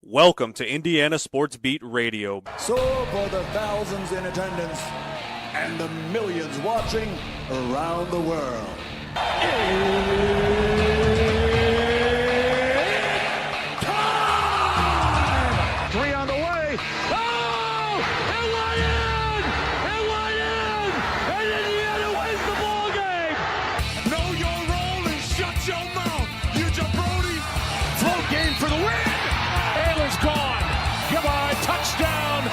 Welcome to Indiana Sports Beat Radio. So for the thousands in attendance and the millions watching around the world. Time! Three on the way. Oh! It went in! It went in! And Indiana wins the ball game! Know your role and shut your mouth, you jabroni! Float game for the win! Ayler's gone. Goodbye. Touchdown,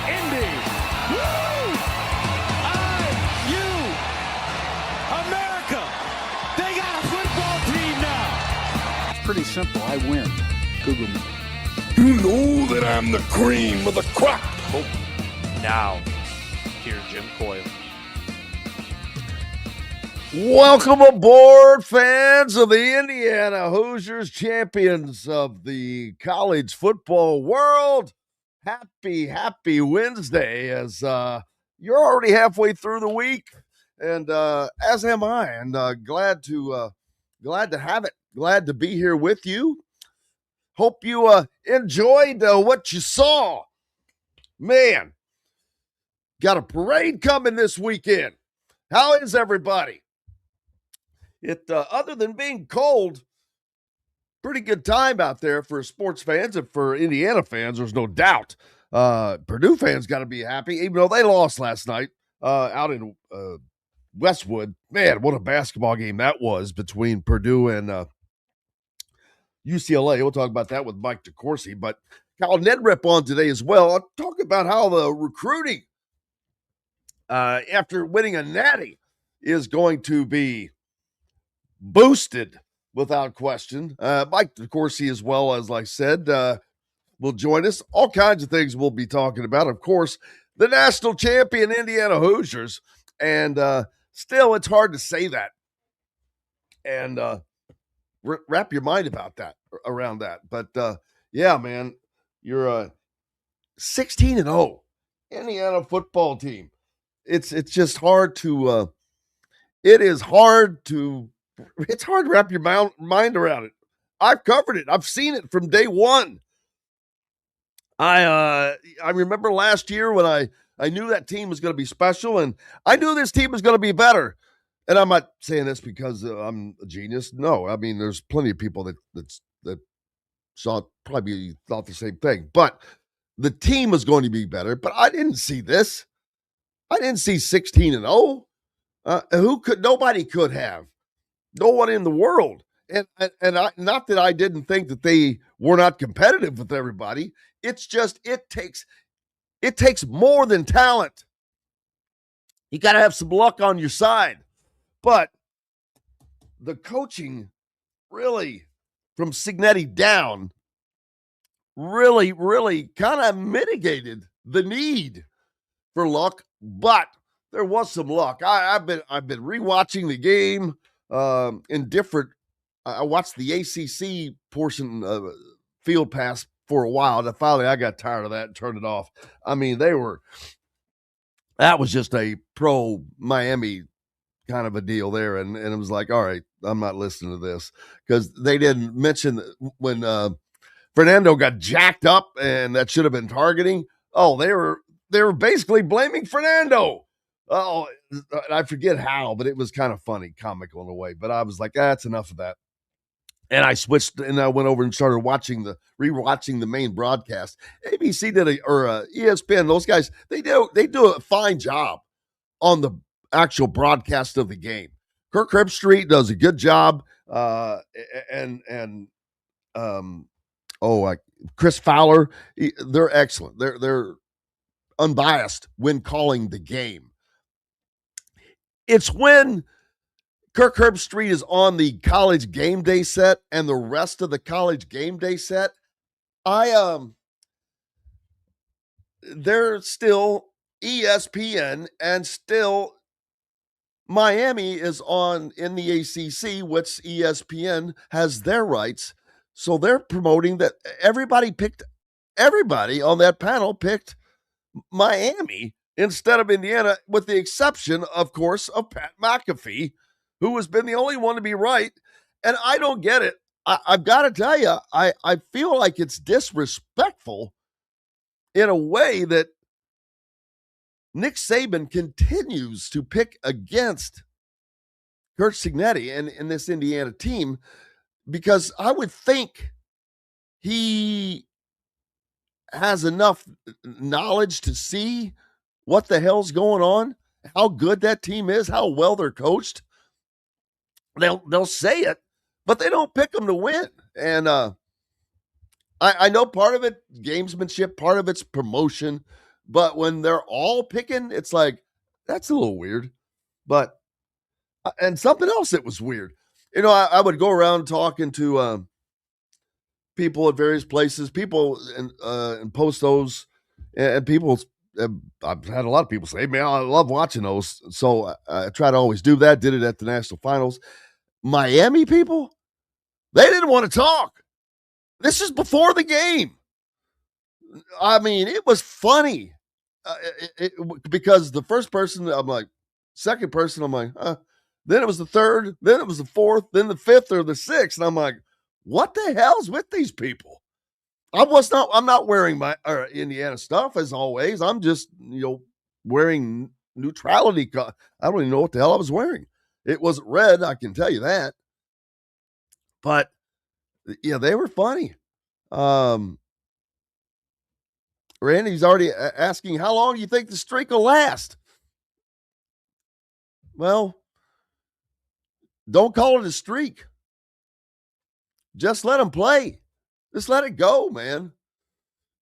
Indy. Woo! IU. America. They got a football team now. Pretty simple. I win. Google me. You know that I'm the cream of the crop. Now, here's Jim Coyle. Welcome aboard, fans of the Indiana Hoosiers, champions of the college football world. Happy Wednesday, as you're already halfway through the week, and as am I, and glad to have it. Glad to be here with you. Hope you enjoyed what you saw. Man, got a parade coming this weekend. How is everybody? It other than being cold, pretty good time out there for sports fans and for Indiana fans. There's no doubt. Purdue fans got to be happy, even though they lost last night out in Westwood. Man, what a basketball game that was between Purdue and UCLA. We'll talk about that with Mike DeCourcy. But got Neddenriep on today as well. I'll talk about how the recruiting after winning a Natty is going to be boosted without question. Mike DeCourcy, as well, as I said, will join us. All kinds of things we'll be talking about. Of course, the national champion Indiana Hoosiers. And still, it's hard to say that and wrap your mind about that, around that. But, yeah, man, you're a 16-0 Indiana football team. It's just hard to it's hard to wrap your mind around it. I've covered it. I've seen it from day one. I remember last year when I knew that team was going to be special, and I knew this team was going to be better. And I'm not saying this because I'm a genius. No, I mean, there's plenty of people that probably thought the same thing. But the team was going to be better. But I didn't see this. I didn't see 16-0. Nobody could have. No one in the world. And not that I didn't think that they were not competitive with everybody. It's just it takes more than talent. You got to have some luck on your side. But the coaching really, from Signetti down, really kind of mitigated the need for luck. But there was some luck. I've been rewatching the game in different. I watched the ACC portion of Field Pass for a while, and finally I got tired of that and turned it off. I mean, that was just a pro Miami kind of a deal there, and it was like, all right, I'm not listening to this, because they didn't mention when Fernando got jacked up, and that should have been targeting. Oh, they were basically blaming Fernando. Oh, I forget how, but it was kind of funny, comical in a way. But I was like, that's enough of that. And I switched, and I went over and started rewatching the main broadcast. ABC ESPN, those guys, they do a fine job on the actual broadcast of the game. Curt Cignetti does a good job, Chris Fowler, they're excellent. They're unbiased when calling the game. It's when Curt Cignetti is on the college game day set and the rest of the college game day set. They're still ESPN, and still Miami is on in the ACC, which ESPN has their rights. So they're promoting that everybody on that panel picked Miami instead of Indiana, with the exception, of course, of Pat McAfee, who has been the only one to be right. And I don't get it. I've got to tell you, I feel like it's disrespectful in a way that Nick Saban continues to pick against Curt Cignetti and this Indiana team, because I would think he has enough knowledge to see what the hell's going on, how good that team is, how well they're coached. They'll say it, but they don't pick them to win. And I know part of it gamesmanship, part of it's promotion, but when they're all picking, it's like, that's a little weird. But and something else that was weird, I would go around talking to people at various places, people and post those, and people. I've had a lot of people say, "Man, I love watching those." So I try to always do that. Did it at the national finals. Miami people, they didn't want to talk. This is before the game. I mean, it was funny because the first person, I'm like, second person, I'm like, then it was the third, then it was the fourth, then the fifth or the sixth. And I'm like, what the hell's with these people? I'm not wearing my Indiana stuff as always. I'm just, wearing neutrality. I don't even know what the hell I was wearing. It wasn't red, I can tell you that. But yeah, they were funny. Randy's already asking, how long do you think the streak will last? Well, don't call it a streak. Just let them play. Just let it go, man.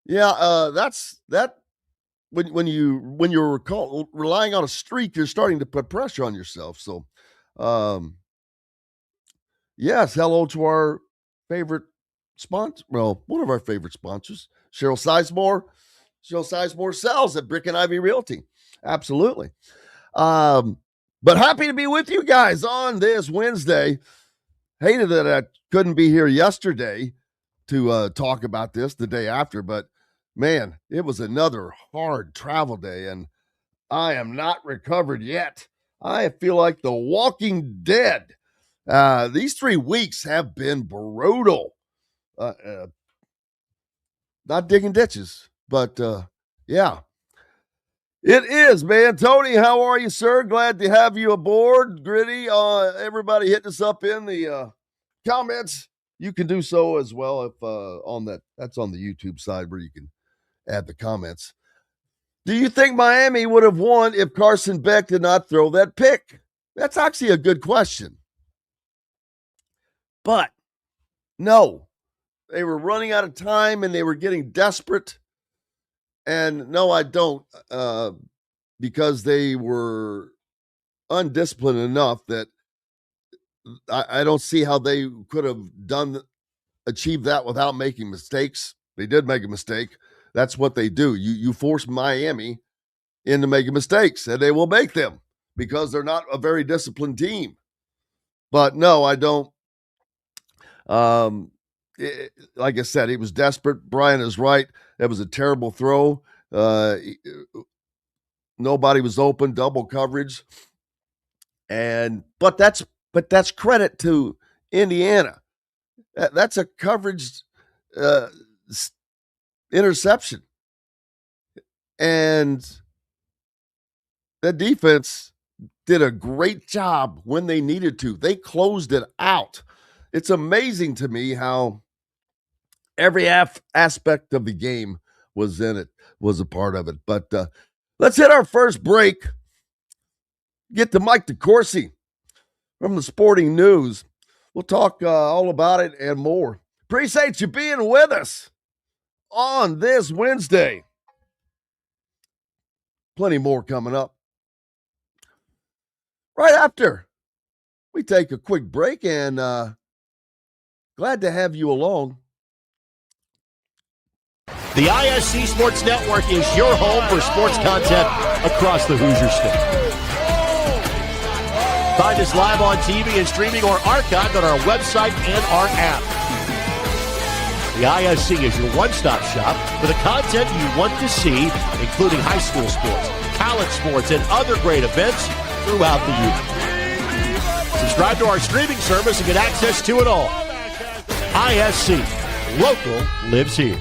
Yeah, that's that. When you're relying on a streak, you're starting to put pressure on yourself. So, yes, hello to our favorite sponsor. Well, one of our favorite sponsors, Cheryl Sizemore. Cheryl Sizemore sells at Brick and Ivy Realty. Absolutely. But happy to be with you guys on this Wednesday. Hated that I couldn't be here yesterday to talk about this the day after, but man, it was another hard travel day, and I am not recovered yet. I feel like the Walking Dead. These 3 weeks have been brutal. Not digging ditches, but yeah. It is, man. Tony, how are you, sir? Glad to have you aboard. Gritty, everybody hitting us up in the comments. You can do so as well if that's on the YouTube side where you can add the comments. Do you think Miami would have won if Carson Beck did not throw that pick? That's actually a good question. But no, they were running out of time and they were getting desperate. And no, I don't, because they were undisciplined enough that I don't see how they could have achieved that without making mistakes. They did make a mistake. That's what they do. You force Miami into making mistakes, and they will make them because they're not a very disciplined team. But no, I don't. Like I said, he was desperate. Brian is right. That was a terrible throw. Nobody was open, double coverage. But that's credit to Indiana. That's a coverage interception. And the defense did a great job when they needed to. They closed it out. It's amazing to me how every aspect of the game was a part of it. But let's hit our first break. Get to Mike DeCourcy from the Sporting News. We'll talk all about it and more. Appreciate you being with us on this Wednesday. Plenty more coming up. Right after we take a quick break, and glad to have you along. The ISC Sports Network is your home for sports content across the Hoosier State. Find us live on TV and streaming or archived on our website and our app. The ISC is your one-stop shop for the content you want to see, including high school sports, college sports, and other great events throughout the year. Subscribe to our streaming service and get access to it all. ISC. Local lives here.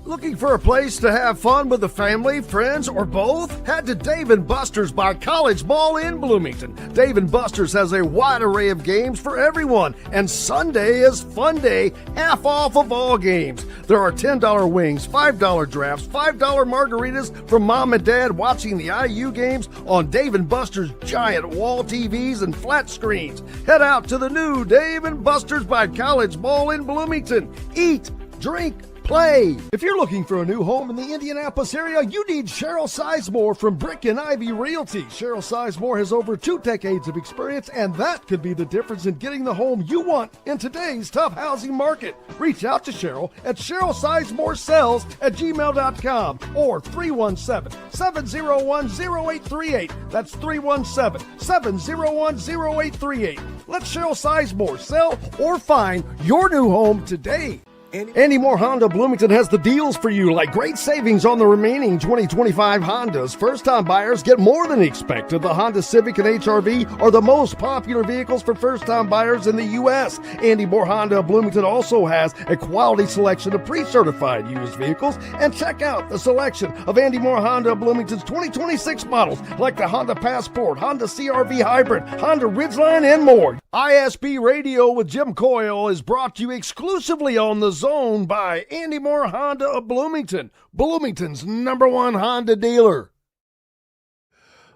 Looking for a place to have fun with the family, friends, or both? Head to Dave & Buster's by College Mall in Bloomington. Dave & Buster's has a wide array of games for everyone, and Sunday is fun day, half off of all games. There are $10 wings, $5 drafts, $5 margaritas for mom and dad watching the IU games on Dave & Buster's giant wall TVs and flat screens. Head out to the new Dave & Buster's by College Mall in Bloomington. Eat, drink, play. If you're looking for a new home in the Indianapolis area, you need Cheryl Sizemore from Brick and Ivy Realty. Cheryl Sizemore has over 2 decades of experience, and that could be the difference in getting the home you want in today's tough housing market. Reach out to Cheryl at CherylSizemoreSells@gmail.com or 317-701-0838. That's 317-701-0838. Let Cheryl Sizemore sell or find your new home today. Andy Moore Honda Bloomington has the deals for you, like great savings on the remaining 2025 Hondas. First-time buyers get more than expected. The Honda Civic and HR-V are the most popular vehicles for first-time buyers in the U.S. Andy Moore Honda Bloomington also has a quality selection of pre-certified used vehicles. And check out the selection of Andy Moore Honda Bloomington's 2026 models, like the Honda Passport, Honda CR-V Hybrid, Honda Ridgeline, and more. ISB Radio with Jim Coyle is brought to you exclusively on the Zone by Andy Moore Honda of Bloomington, Bloomington's #1 Honda dealer.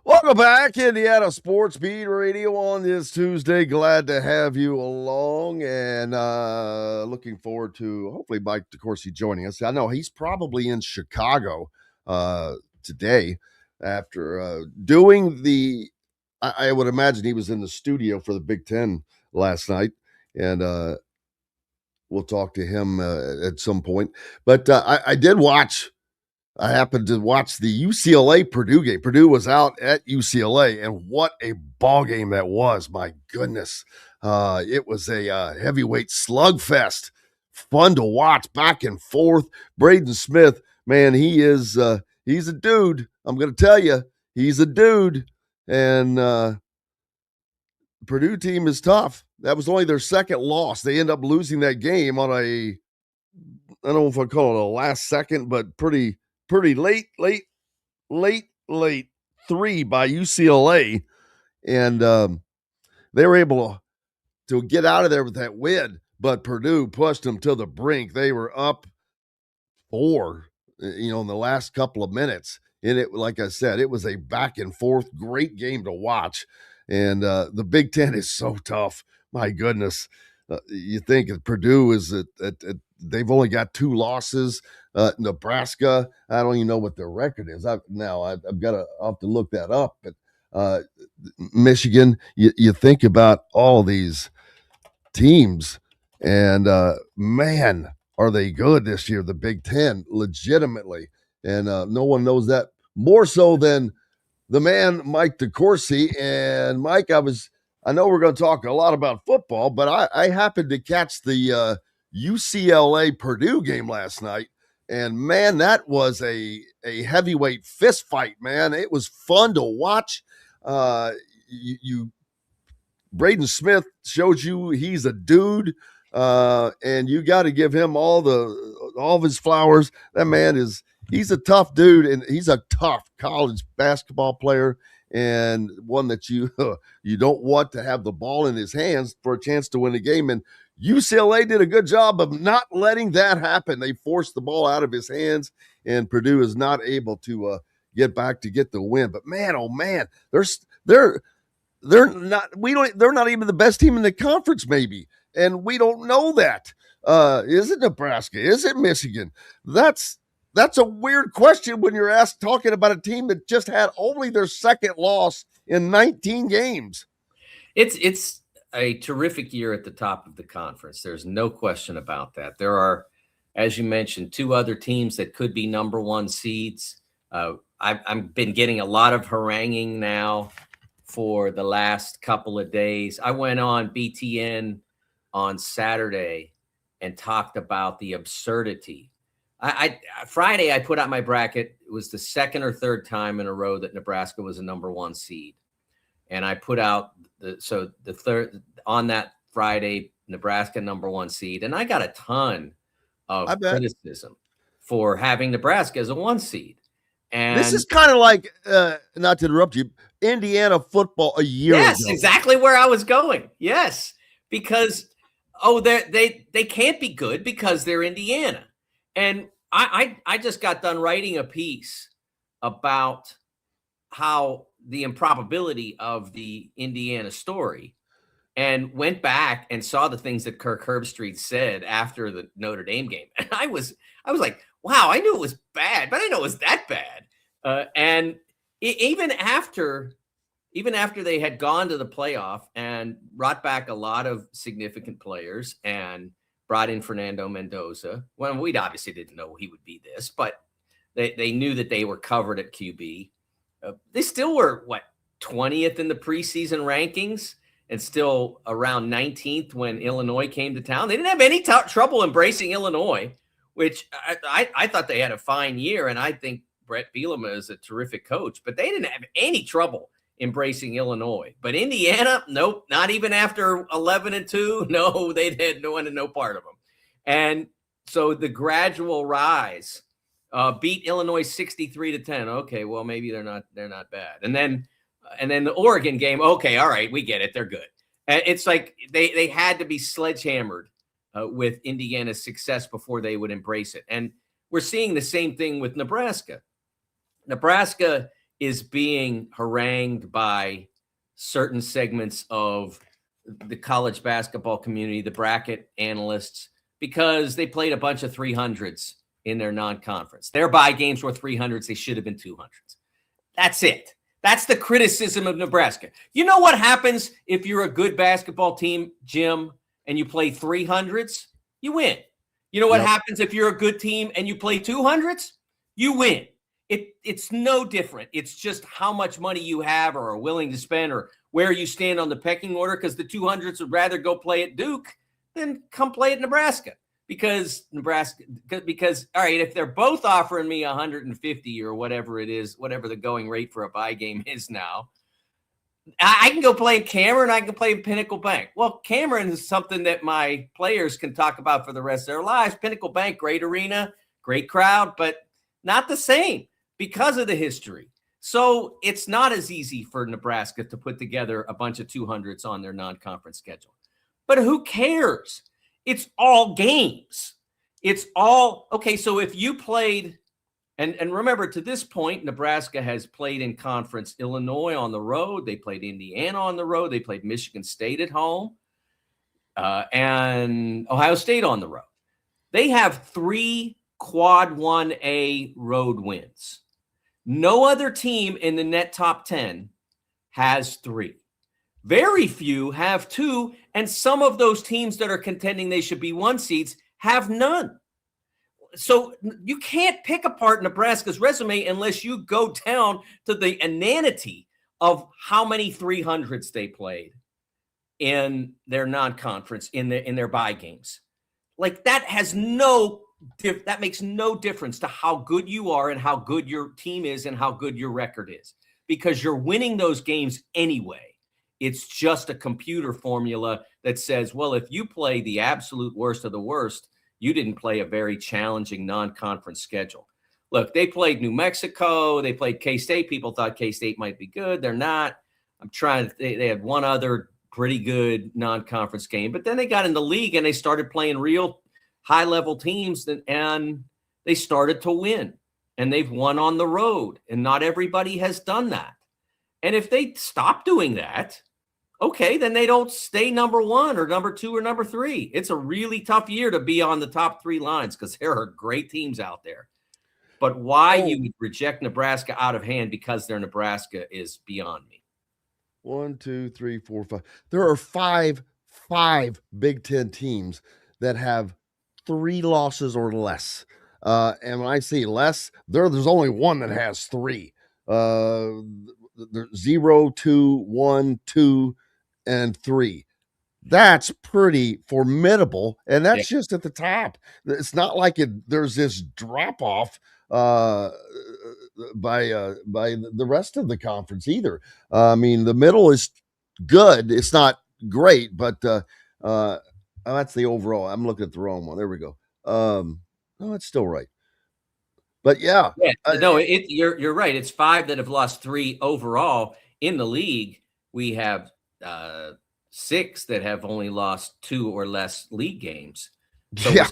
Welcome back, Indiana Sports Beat Radio on this Tuesday. Glad to have you along, and looking forward to hopefully Mike DeCourcy joining us. I know he's probably in Chicago today after doing the. I would imagine he was in the studio for the Big Ten last night, and we'll talk to him at some point. But I did watch. I happened to watch the UCLA Purdue game. Purdue was out at UCLA, and what a ball game that was! My goodness, it was a heavyweight slugfest. Fun to watch, back and forth. Braden Smith, man, he's a dude. I'm going to tell you, he's a dude. And Purdue team is tough. That was only their second loss. They end up losing that game on I don't know if I call it a last second, but pretty late three by UCLA. And they were able to get out of there with that win, but Purdue pushed them to the brink. They were up 4, in the last couple of minutes. And it, like I said, it was a back and forth, great game to watch. And the Big Ten is so tough. My goodness. You think Purdue is they've only got 2 losses. Nebraska, I don't even know what their record is. I'll have to look that up. But Michigan, you think about all these teams, and man, are they good this year, the Big Ten, legitimately. And no one knows that more so than the man, Mike DeCourcy. And Mike, I know we're going to talk a lot about football, but I happened to catch the UCLA Purdue game last night. And man, that was a heavyweight fist fight, man. It was fun to watch. Braden Smith shows you he's a dude. And you got to give him all of his flowers. That man he's a tough dude, and he's a tough college basketball player, and one that you don't want to have the ball in his hands for a chance to win a game. And UCLA did a good job of not letting that happen. They forced the ball out of his hands, and Purdue is not able to get back to get the win. But man, oh man, they're not even the best team in the conference, maybe, and we don't know that. Is it Nebraska? Is it Michigan? That's a weird question when you're talking about a team that just had only their second loss in 19 games. It's a terrific year at the top of the conference. There's no question about that. There are, as you mentioned, 2 other teams that could be #1 seeds. I've been getting a lot of haranguing now for the last couple of days. I went on BTN on Saturday and talked about the absurdity. Friday, I put out my bracket. It was the second or third time in a row that Nebraska was a #1 seed. And I put out the third on that Friday, Nebraska number 1 seed, and I got a ton I of bet. criticism for having Nebraska as a 1 seed. And This is kind of like, not to interrupt you, Indiana football a year ago. yes, exactly where I was going. Yes, because they can't be good because they're Indiana. And I just got done writing a piece about how the improbability of the Indiana story, and went back and saw the things that Kirk Herbstreit said after the Notre Dame game. And I was like, wow, I knew it was bad, but I didn't know it was that bad. And even after they had gone to the playoff and brought back a lot of significant players and brought in Fernando Mendoza, well, we obviously didn't know he would be this, but they knew that they were covered at QB. They still were, 20th in the preseason rankings and still around 19th when Illinois came to town. They didn't have any trouble embracing Illinois, which I thought they had a fine year, and I think Brett Bielema is a terrific coach, but they didn't have any trouble embracing Illinois. But Indiana, nope, not even after 11-2. No, they had no part of them. And so the gradual rise beat Illinois 63-10. Okay, well, maybe they're not bad. And then the Oregon game, okay, all right, we get it. They're good. And it's like they had to be sledgehammered with Indiana's success before they would embrace it. And we're seeing the same thing with Nebraska. Nebraska is being harangued by certain segments of the college basketball community, the bracket analysts, because they played a bunch of 300s in their non-conference. Their bye games were 300s. They should have been 200s. That's it. That's the criticism of Nebraska. You know what happens if you're a good basketball team, Jim, and you play 300s? You win. You know what happens if you're a good team and you play 200s? You win. It's no different. It's just how much money you have or are willing to spend or where you stand on the pecking order, because the 200s would rather go play at Duke than come play at Nebraska. Because all right, if they're both offering me 150 or whatever it is, whatever the going rate for a bye game is now, I can go play in Cameron. I can play in Pinnacle Bank. Well, Cameron is something that my players can talk about for the rest of their lives. Pinnacle Bank, great arena, great crowd, but not the same because of the history. So it's not as easy for Nebraska to put together a bunch of 200s on their non-conference schedule. But who cares? It's all games. It's all okay. So if you played, and remember, to this point, Nebraska has played in conference Illinois on the road. They played Indiana on the road. They played Michigan State at home and Ohio State on the road. They have 3 quad 1A road wins. No other team in the net top 10 has 3. Very few have 2, and some of those teams that are contending they should be 1 seeds have none. So you can't pick apart Nebraska's resume unless you go down to the inanity of how many 300s they played in their non-conference, in their bye games. Like that makes no difference to how good you are and how good your team is and how good your record is, because you're winning those games anyway. It's just a computer formula that says, well, if you play the absolute worst of the worst, you didn't play a very challenging non-conference schedule. Look, they played New Mexico. They played K-State. People thought K-State might be good. They're not. They had one other pretty good non-conference game, but then they got in the league and they started playing real high-level teams, and they started to win. And they've won on the road, and not everybody has done that. And if they stop doing that, okay, then they don't stay number 1 or number 2 or number 3. It's a really tough year to be on the top 3 lines because there are great teams out there. But why you would reject Nebraska out of hand because they're Nebraska is beyond me. 1, 2, 3, 4, 5. There are five Big Ten teams that have 3 losses or less. And when I say less, there's only one that has 3. There's 0, 2, 1, 2, and 3. That's pretty formidable, and that's just at the top. It's not like there's this drop off by the rest of the conference either. I mean, the middle is good. It's not great, but Oh, that's the overall. I'm looking at the wrong one. There we go. No, it's still right. But yeah, Yeah, no, you're right. It's 5 that have lost 3 overall in the league. We have 6 that have only lost 2 or less league games. So yeah.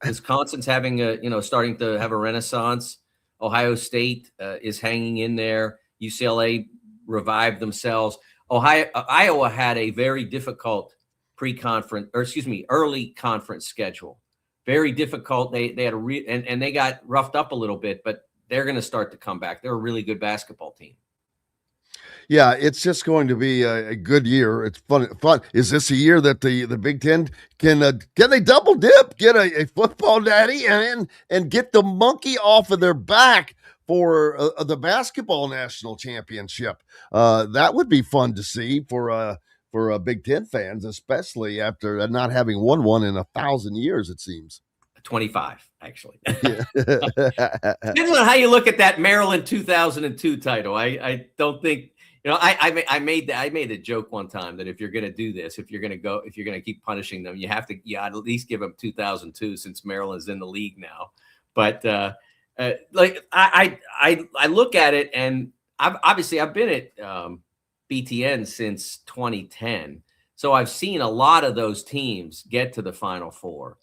Wisconsin's having starting to have a renaissance. Ohio State is hanging in there. UCLA revived themselves. Iowa had a very difficult early conference schedule. Very difficult. They had and they got roughed up a little bit, but they're going to start to come back. They're a really good basketball team. Yeah, it's just going to be a good year. It's fun. Is this a year that the Big Ten can they double dip, get a football daddy, and get the monkey off of their back for the basketball national championship? That would be fun to see for Big Ten fans, especially after not having won one in 1,000 years. It seems 25, actually. Yeah. Depends on how you look at that Maryland 2002 title. I don't think. I made the joke one time that if you're going to do this, if you're going to keep punishing them, you ought to at least give them 2002 since Maryland's in the league now. But I look at it, and I've been at BTN since 2010, so I've seen a lot of those teams get to the Final Four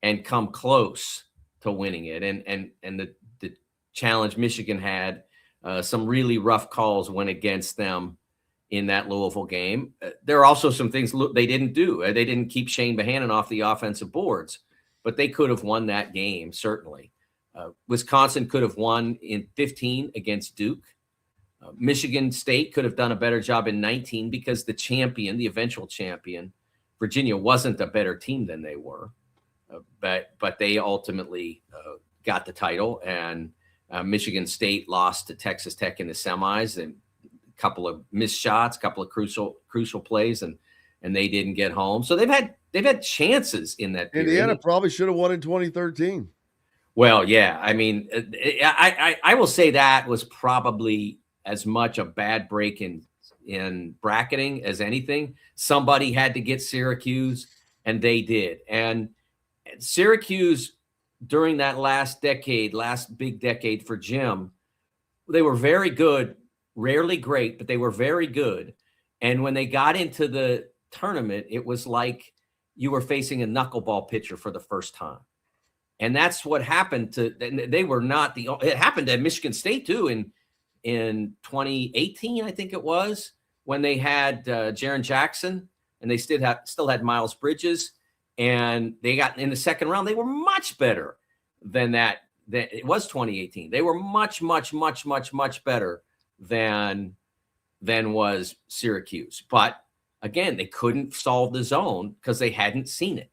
and come close to winning it, and the challenge Michigan had. Some really rough calls went against them in that Louisville game. There are also some things they didn't do. They didn't keep Shane Bohannon off the offensive boards, but they could have won that game, certainly. Wisconsin could have won in 15 against Duke. Michigan State could have done a better job in 19 because the eventual champion, Virginia, wasn't a better team than they were. But they ultimately got the title, and Michigan State lost to Texas Tech in the semis, and a couple of missed shots, a couple of crucial plays, and they didn't get home. So they've had chances in that period. Indiana probably should have won in 2013. Well, yeah. I mean, I will say that was probably as much a bad break in bracketing as anything. Somebody had to get Syracuse, and they did. And Syracuse, during that last big decade for Jim, they were very good, rarely great, but they were very good. And when they got into the tournament, it was like you were facing a knuckleball pitcher for the first time. And that's what happened they were not it happened at Michigan State too in 2018, I think it was, when they had Jaren Jackson, and they still had Miles Bridges. And they got in the second round. They were much better than that. It was 2018. They were much, much, much, much, much better than was Syracuse. But again, they couldn't solve the zone because they hadn't seen it.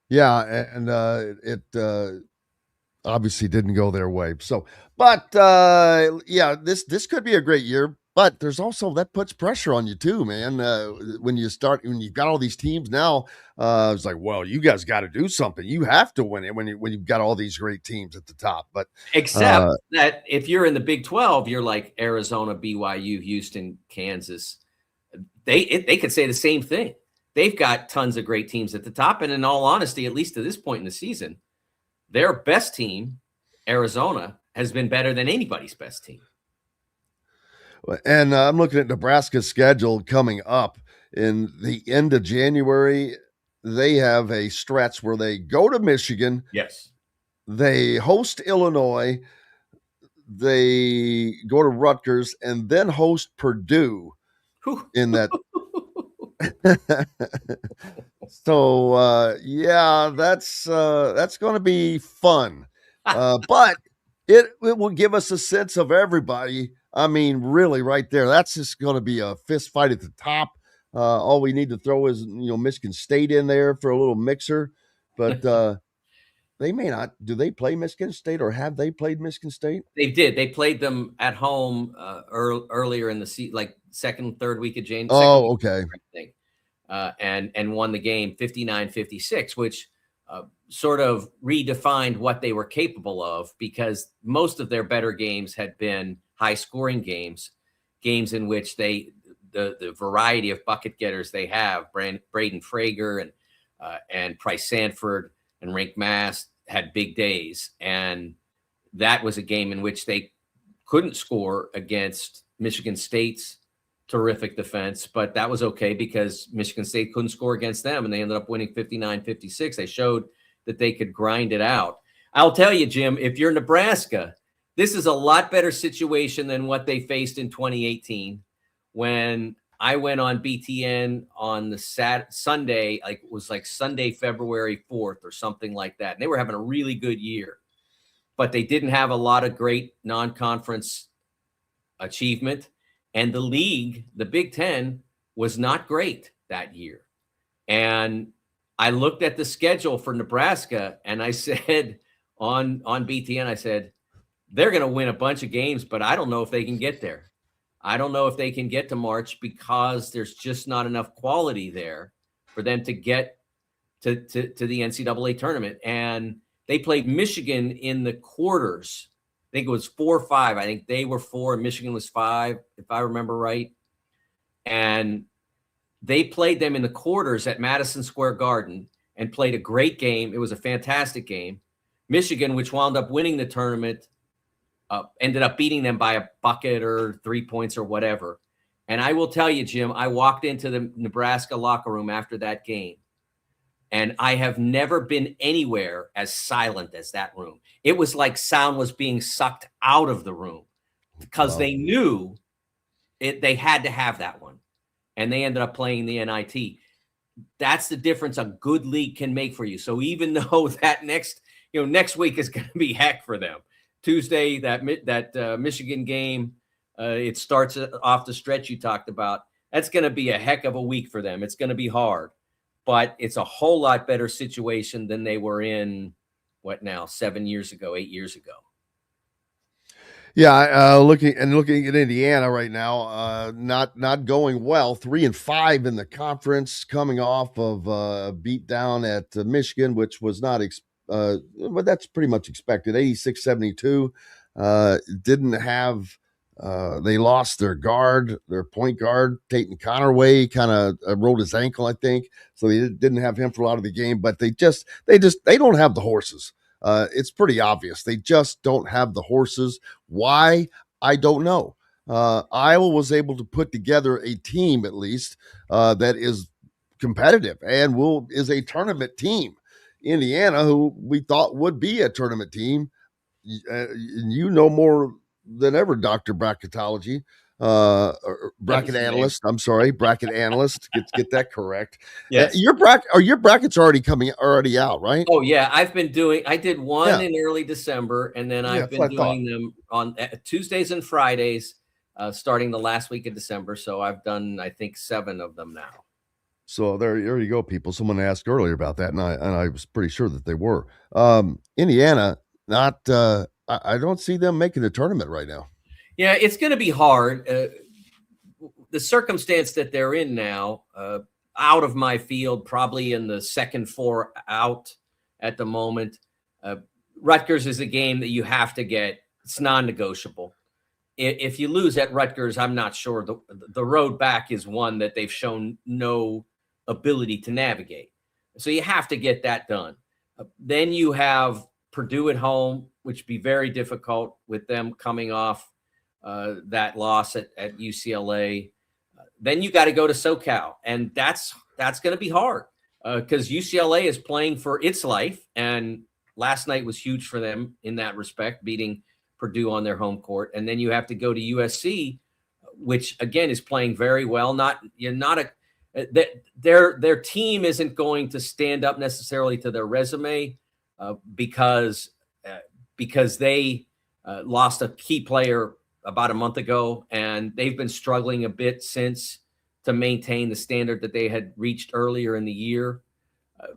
Yeah, and it obviously didn't go their way. So, but yeah, this could be a great year. But there's also that puts pressure on you too, man. When you've got all these teams now, it's like, well, you guys got to do something. You have to win it when you've got all these great teams at the top. But except that if you're in the Big 12, you're like Arizona, BYU, Houston, Kansas. They could say the same thing. They've got tons of great teams at the top, and in all honesty, at least to this point in the season, their best team, Arizona, has been better than anybody's best team. And I'm looking at Nebraska's schedule coming up in the end of January. They have a stretch where they go to Michigan. Yes. They host Illinois. They go to Rutgers and then host Purdue in that. So, yeah, that's going to be fun. But it will give us a sense of everybody. I mean, really, right there, that's just going to be a fist fight at the top. All we need to throw is, Michigan State in there for a little mixer. But they may not. Do they play Michigan State, or have they played Michigan State? They did. They played them at home earlier in the season, like second, third week of January. Oh, okay. And won the game 59-56, which sort of redefined what they were capable of, because most of their better games had been high-scoring games in which they the variety of bucket getters they have. Braden Frager and Price Sanford and Rink Mast had big days. And that was a game in which they couldn't score against Michigan State's terrific defense, but that was okay because Michigan State couldn't score against them, and they ended up winning 59-56. They showed that they could grind it out. I'll tell you, Jim, if you're Nebraska, this is a lot better situation than what they faced in 2018 when I went on BTN on the Sunday, like it was like Sunday, February 4th or something like that. And they were having a really good year, but they didn't have a lot of great non-conference achievement. And the league, the Big Ten, was not great that year. And I looked at the schedule for Nebraska and I said on BTN, I said, they're going to win a bunch of games, but I don't know if they can get there. I don't know if they can get to March because there's just not enough quality there for them to get to the NCAA tournament. And they played Michigan in the quarters. I think it was 4-5. I think they were 4 and Michigan was 5, if I remember right. And they played them in the quarters at Madison Square Garden and played a great game. It was a fantastic game. Michigan, which wound up winning the tournament, ended up beating them by a bucket or 3 points or whatever. And I will tell you, Jim, I walked into the Nebraska locker room after that game, and I have never been anywhere as silent as that room. It was like sound was being sucked out of the room because they knew they had to have that one. And they ended up playing the NIT. That's the difference a good league can make for you. So even though that next week is going to be heck for them, Tuesday, that Michigan game, it starts off the stretch you talked about. That's going to be a heck of a week for them. It's going to be hard, but it's a whole lot better situation than they were in, 7 years ago, 8 years ago. Yeah, looking at Indiana right now, not going well. 3-5 in the conference, coming off of a beat down at Michigan, which was not but that's pretty much expected. 86-72. Didn't have. They lost their point guard, Tayton Connerway, kind of rolled his ankle, I think. So they didn't have him for a lot of the game. But they don't have the horses. It's pretty obvious. They just don't have the horses. Why? I don't know. Iowa was able to put together a team, at least, that is competitive and is a tournament team. Indiana, who we thought would be a tournament team, you know more than ever, Dr. Bracketology, bracket analyst. I'm sorry, bracket analyst. Get that correct. Yes. Your brackets already out, right? Oh yeah, I did one in early December, and then I've been doing them on Tuesdays and Fridays, starting the last week of December. So I've done, I think, 7 of them now. So there you go, people. Someone asked earlier about that, and I was pretty sure that they were. Indiana, not. I don't see them making the tournament right now. Yeah, it's going to be hard. The circumstance that they're in now, out of my field, probably in the second 4 out at the moment. Rutgers is a game that you have to get. It's non-negotiable. If you lose at Rutgers, I'm not sure. The road back is one that they've shown no ability to navigate. So you have to get that done. Then you have Purdue at home, which would be very difficult with them coming off that loss at UCLA. Then you got to go to SoCal, and that's going to be hard because UCLA is playing for its life, and last night was huge for them in that respect, beating Purdue on their home court. And then you have to go to USC, which again is playing very well. Their team isn't going to stand up necessarily to their resume because they lost a key player about a month ago, and they've been struggling a bit since to maintain the standard that they had reached earlier in the year.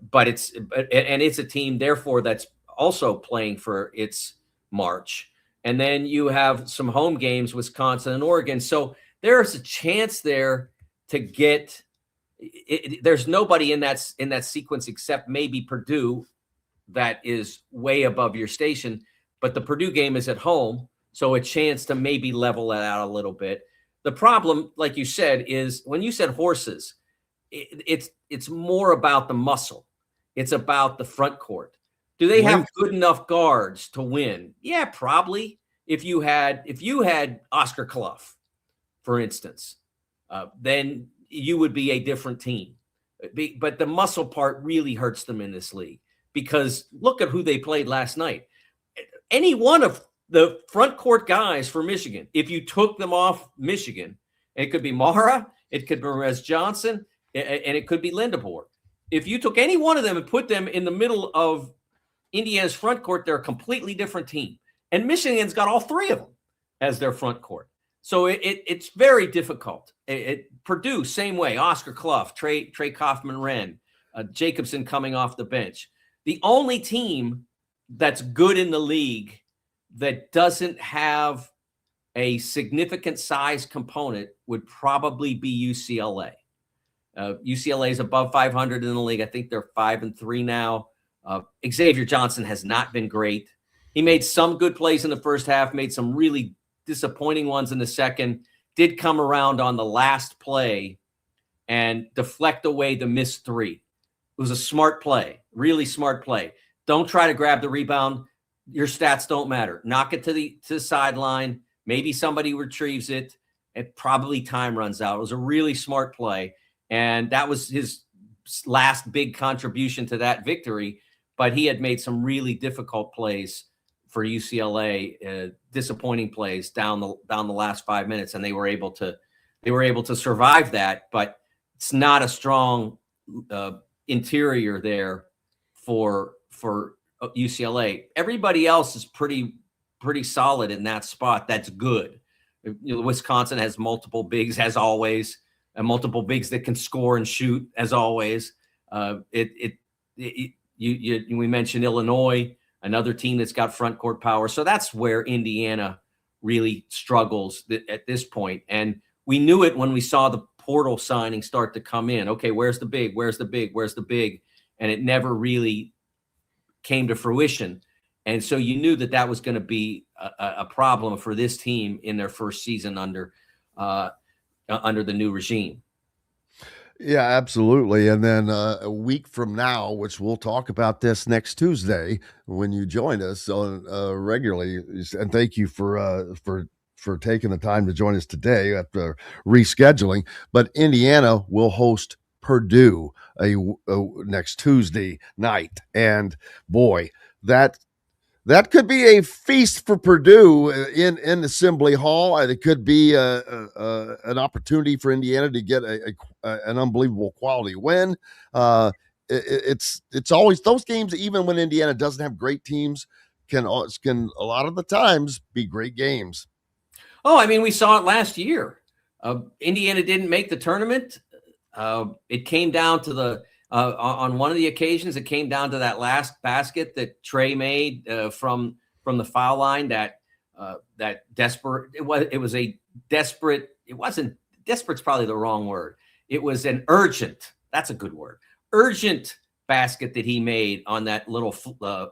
But it's a team, therefore, that's also playing for its March. And then you have some home games, Wisconsin and Oregon. So there's a chance there to get. There's nobody in that sequence except maybe Purdue that is way above your station. But the Purdue game is at home, so a chance to maybe level it out a little bit. The problem, like you said, is when you said horses, it's more about the muscle. It's about the front court. Do they have good enough guards to win? Yeah, probably. If you had Oscar Clough, for instance, then you would be a different team. But the muscle part really hurts them in this league, because look at who they played last night. Any one of the front court guys for Michigan, if you took them off Michigan, it could be Mara, it could be Perez Johnson, and it could be Lindebor. If you took any one of them and put them in the middle of Indiana's front court, they're a completely different team. And Michigan's got all three of them as their front court. So it's very difficult. Purdue, same way. Oscar Clough, Trey Kaufman-Renn, Jacobson coming off the bench. The only team that's good in the league that doesn't have a significant size component would probably be UCLA. UCLA is above 500 in the league. I think they're 5-3 now. Xavier Johnson has not been great. He made some good plays in the first half, made some really disappointing ones in the second, did come around on the last play and deflect away the missed three. It was a smart play, really smart play. Don't try to grab the rebound. Your stats don't matter. Knock it to the sideline. Maybe somebody retrieves it, and probably time runs out. It was a really smart play, and that was his last big contribution to that victory. But he had made some really difficult plays for UCLA, disappointing plays down the last 5 minutes, and they were able to survive that. But it's not a strong interior there for UCLA. Everybody else is pretty solid in that spot. That's good. Wisconsin has multiple bigs, as always, and multiple bigs that can score and shoot, as always. We mentioned Illinois, another team that's got front court power. So that's where Indiana really struggles at this point. And we knew it when we saw the portal signing start to come in. Okay, where's the big? Where's the big? Where's the big? And it never really came to fruition. And so you knew that was going to be a problem for this team in their first season under the new regime. Yeah, absolutely. And then a week from now, which we'll talk about this next Tuesday when you join us on regularly. And thank you for taking the time to join us today after rescheduling. But Indiana will host Purdue next Tuesday night, and boy, that could be a feast for Purdue in Assembly Hall. It could be an opportunity for Indiana to get an unbelievable quality win. It's always those games, even when Indiana doesn't have great teams, can a lot of the times be great games. Oh, I mean, we saw it last year. Indiana didn't make the tournament. It came down to on one of the occasions, it came down to that last basket that Trey made from the foul line. That desperate. It was a desperate. It wasn't desperate's probably the wrong word. It was an urgent. That's a good word. Urgent basket that he made on that little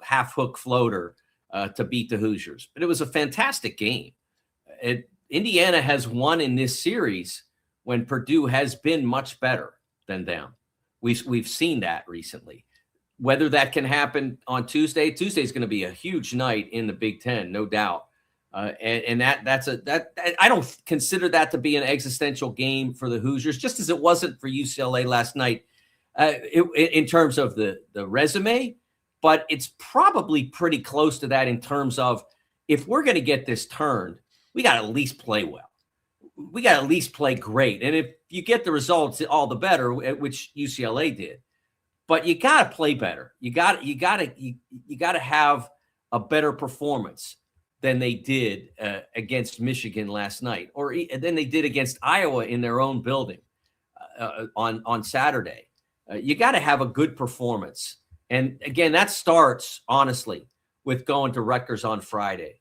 half hook floater to beat the Hoosiers. But it was a fantastic game. Indiana has won in this series when Purdue has been much better than them. We've seen that recently. Whether that can happen on Tuesday is going to be a huge night in the Big Ten, no doubt. And that's I don't consider that to be an existential game for the Hoosiers, just as it wasn't for UCLA last night in terms of the resume. But it's probably pretty close to that in terms of, if we're going to get this turned, we got to at least play well. We got to at least play great. And if you get the results, all the better, which UCLA did. But you got to play better. You got to have a better performance than they did against Michigan last night, or than they did against Iowa in their own building on Saturday. You got to have a good performance. And again, that starts, honestly, with going to Rutgers on Friday.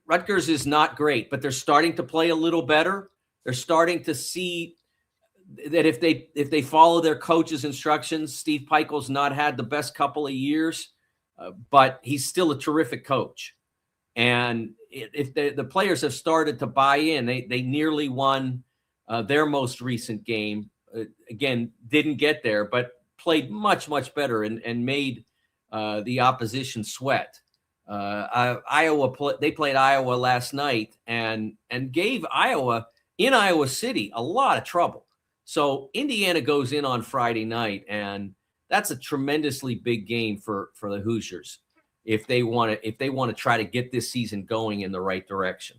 Rutgers is not great, but they're starting to play a little better. They're starting to see that if they follow their coach's instructions, Steve Peichel's not had the best couple of years, but he's still a terrific coach. And if the players have started to buy in, they nearly won their most recent game. Again, didn't get there, but played much, much better and made the opposition sweat. They played Iowa last night and gave Iowa in Iowa City a lot of trouble. So Indiana goes in on Friday night, and that's a tremendously big game for the Hoosiers if they want to try to get this season going in the right direction.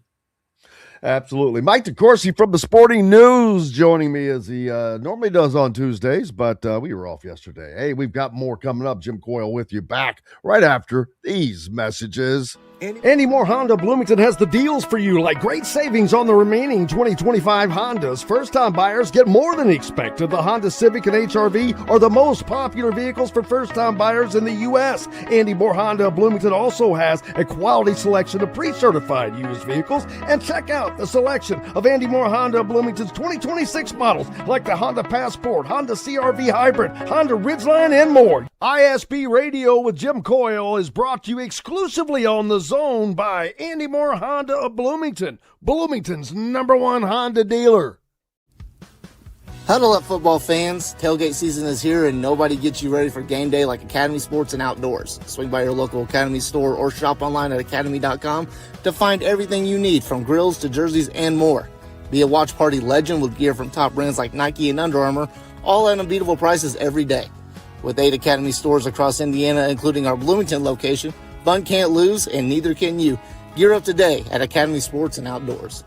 Absolutely. Mike DeCourcy from the Sporting News joining me as he normally does on Tuesdays, but we were off yesterday. Hey, we've got more coming up. Jim Coyle with you back right after these messages. Andy Moore Honda Bloomington has the deals for you, like great savings on the remaining 2025 Hondas. First-time buyers get more than expected. The Honda Civic and HRV are the most popular vehicles for first-time buyers in the U.S. Andy Moore Honda Bloomington also has a quality selection of pre-certified used vehicles. And check out the selection of Andy Moore Honda Bloomington's 2026 models, like the Honda Passport, Honda CRV Hybrid, Honda Ridgeline, and more. ISB Radio with Jim Coyle is brought to you exclusively on the Zone by Andy Moore Honda of Bloomington, Bloomington's #1 Honda dealer. Huddle up, football fans. Tailgate season is here, and nobody gets you ready for game day like Academy Sports and Outdoors. Swing by your local Academy store or shop online at academy.com to find everything you need, from grills to jerseys and more. Be a watch party legend with gear from top brands like Nike and Under Armour, all at unbeatable prices every day. With 8 Academy stores across Indiana, including our Bloomington location, fun can't lose, and neither can you. Gear up today at Academy Sports and Outdoors.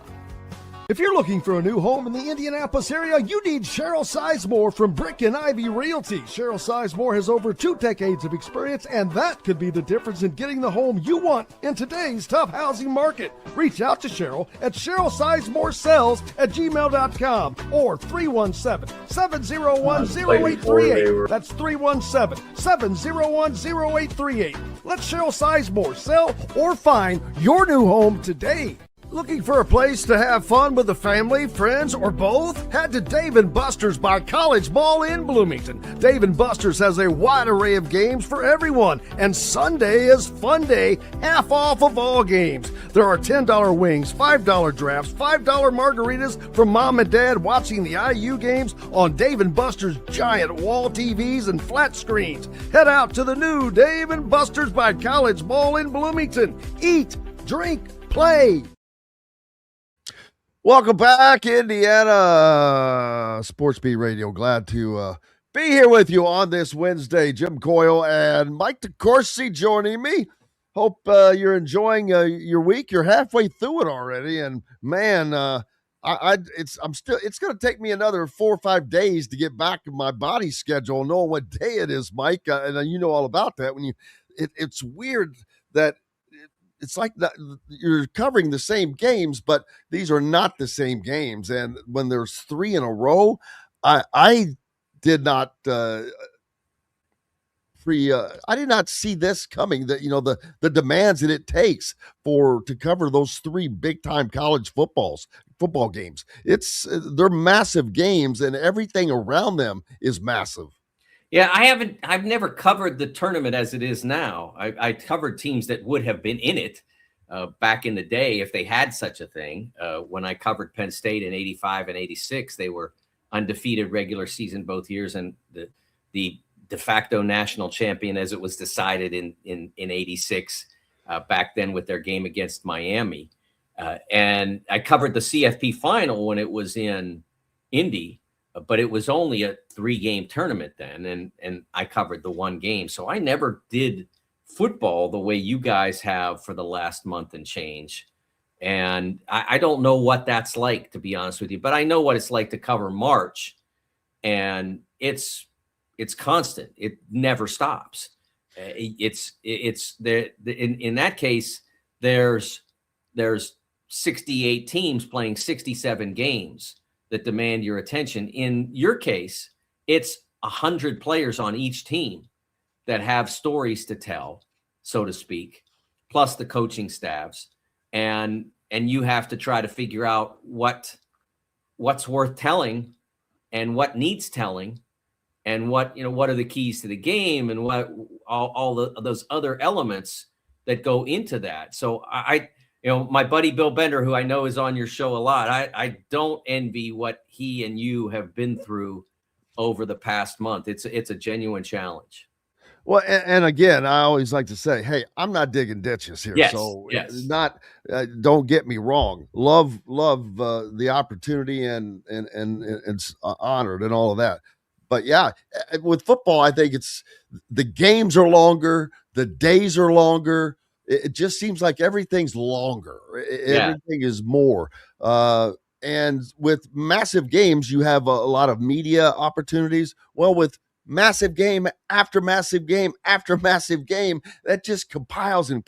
If you're looking for a new home in the Indianapolis area, you need Cheryl Sizemore from Brick and Ivy Realty. Cheryl Sizemore has over 2 decades of experience, and that could be the difference in getting the home you want in today's tough housing market. Reach out to Cheryl at CherylSizemore@gmail.com or 317-701-0838. That's 317-701-0838. Let Cheryl Sizemore sell or find your new home today. Looking for a place to have fun with the family, friends, or both? Head to Dave & Buster's by College Mall in Bloomington. Dave & Buster's has a wide array of games for everyone, and Sunday is fun day, half off of all games. There are $10 wings, $5 drafts, $5 margaritas for mom and dad watching the IU games on Dave & Buster's giant wall TVs and flat screens. Head out to the new Dave & Buster's by College Mall in Bloomington. Eat, drink, play. Welcome back, Indiana Sports Beat Radio. Glad to be here with you on this Wednesday. Jim Coyle and Mike DeCourcy joining me. Hope you're enjoying your week. You're halfway through it already, and man, it's going to take me another 4 or 5 days to get back in my body schedule, knowing what day it is, Mike. And you know all about that. It's weird that. It's like that you're covering the same games, but these are not the same games. And when there's 3 in a row, I did not I did not see this coming. That the demands that it takes to cover those 3 big time college football games. They're massive games, and everything around them is massive. Yeah, I've never covered the tournament as it is now. I covered teams that would have been in it back in the day if they had such a thing. When I covered Penn State in 85 and 86, they were undefeated regular season both years, and the de facto national champion as it was decided in 86 back then with their game against Miami. And I covered the CFP final when it was in Indy. But it was only a 3-game tournament then, and I covered the 1 game. So I never did football the way you guys have for the last month and change. And I don't know what that's like, to be honest with you, but I know what it's like to cover March, and it's constant. It never stops. It's there in that case. There's 68 teams playing 67 games that demand your attention. In your case, it's 100 players on each team that have stories to tell, so to speak, plus the coaching staffs. And you have to try to figure out what's worth telling and what needs telling, and what are the keys to the game, and what all those other elements that go into that. So My buddy Bill Bender, who I know is on your show a lot, I don't envy what he and you have been through over the past month. It's a genuine challenge. Well, and again, I always like to say, hey, I'm not digging ditches here. Yes, So yes. not, don't get me wrong. Love the opportunity and it's honored and all of that. But yeah, with football, I think it's the games are longer, the days are longer. It just seems like everything's longer. Everything is more. And with massive games, you have a lot of media opportunities. Well, with massive game after massive game after massive game, that just compiles and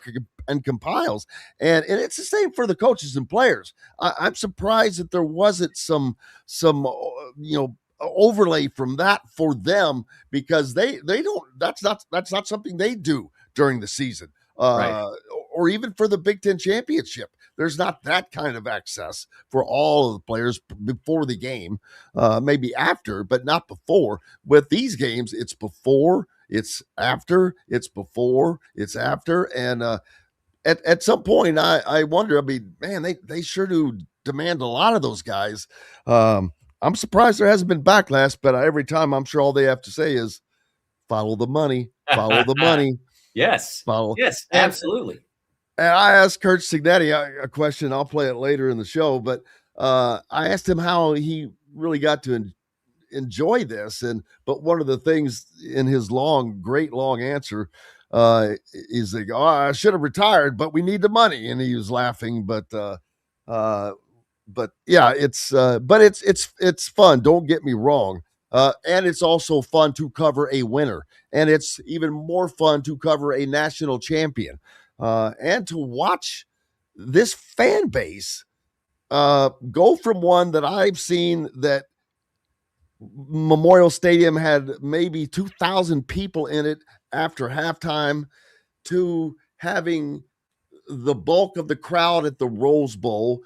compiles. And it's the same for the coaches and players. I'm surprised that there wasn't some overlay from that for them, because they don't, that's not something they do during the season, Right. or even for the Big Ten championship. There's not that kind of access for all of the players before the game, maybe after, but not before. With these games, it's before, it's after, it's before, it's after. And at some point, I wonder, I mean, man, they sure do demand a lot of those guys. I'm surprised there hasn't been backlash, but every time I'm sure all they have to say is follow the money, follow the money. Yes. Follow. Yes, absolutely. And I asked Curt Cignetti a question. I'll play it later in the show, but I asked him how he really got to enjoy this. But one of the things in his great long answer is like, oh, I should have retired, but we need the money. And he was laughing, but yeah, it's fun. Don't get me wrong. And it's also fun to cover a winner, and it's even more fun to cover a national champion, and to watch this fan base go from one that I've seen that Memorial Stadium had maybe 2,000 people in it after halftime, to having the bulk of the crowd at the Rose Bowl,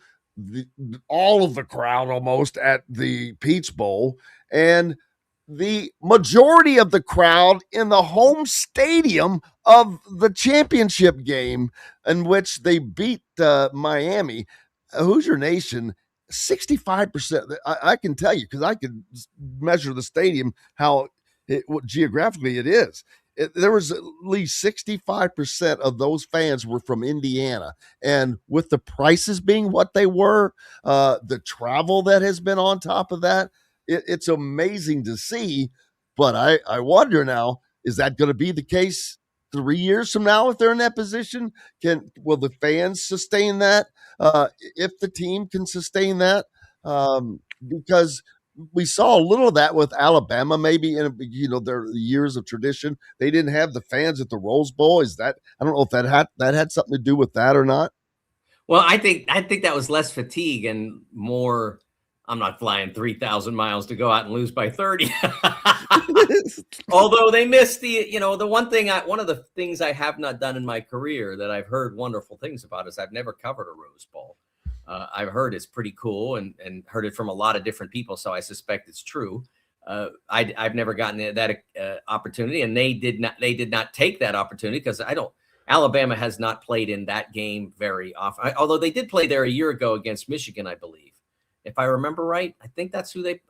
all of the crowd almost at the Peach Bowl, and the majority of the crowd in the home stadium of the championship game, in which they beat Miami. Hoosier Nation, 65%. I can tell you, because I could measure the stadium, how geographically it is. There was at least 65% of those fans were from Indiana. And with the prices being what they were, the travel that has been on top of that, it's amazing to see. But I wonder now, is that going to be the case 3 years from now if they're in that position? Will the fans sustain that? If the team can sustain that? Because we saw a little of that with Alabama, maybe in their years of tradition. They didn't have the fans at the Rose Bowl. I don't know if that had something to do with that or not. Well, I think that was less fatigue and more, I'm not flying 3,000 miles to go out and lose by 30. Although they missed one of the things I have not done in my career that I've heard wonderful things about is I've never covered a Rose Bowl. I've heard it's pretty cool and heard it from a lot of different people, so I suspect it's true. I've never gotten that opportunity, and they did not take that opportunity, because Alabama has not played in that game very often. Although they did play there a year ago against Michigan, I believe, if I remember right. I think that's who they.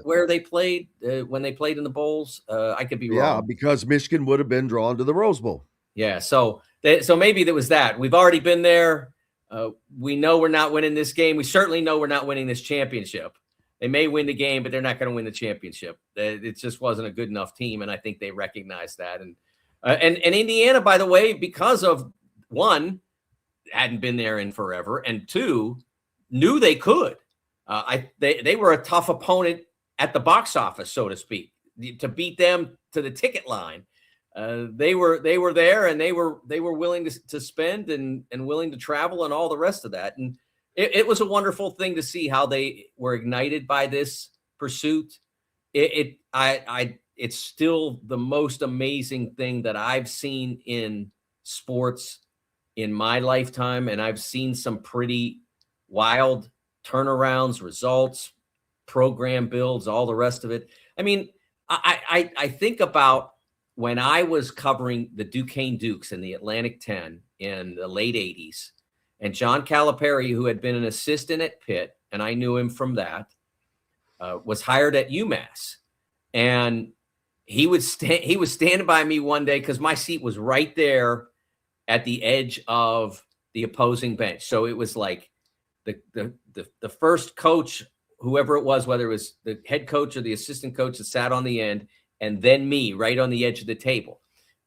Where they played when they played in the bowls. I could be wrong. Yeah, because Michigan would have been drawn to the Rose Bowl. Yeah, so maybe that was that. We've already been there. We know we're not winning this game. We certainly know we're not winning this championship. They may win the game, but they're not going to win the championship. It just wasn't a good enough team, and I think they recognized that. And Indiana, by the way, because of one, hadn't been there in forever, and two, knew they could. They were a tough opponent at the box office, so to speak, to beat them to the ticket line. They were there, and they were willing to spend and willing to travel and all the rest of that. And it was a wonderful thing to see how they were ignited by this pursuit. It's still the most amazing thing that I've seen in sports in my lifetime. And I've seen some pretty wild turnarounds, results, program builds, all the rest of it. I mean, I think about when I was covering the Duquesne Dukes in the Atlantic 10 in the late 80s, And John Calipari, who had been an assistant at Pitt, and I knew him from that, was hired at UMass. And he was standing by me one day because my seat was right there at the edge of the opposing bench. So it was like the first coach, whoever it was, whether it was the head coach or the assistant coach that sat on the end, and then me right on the edge of the table.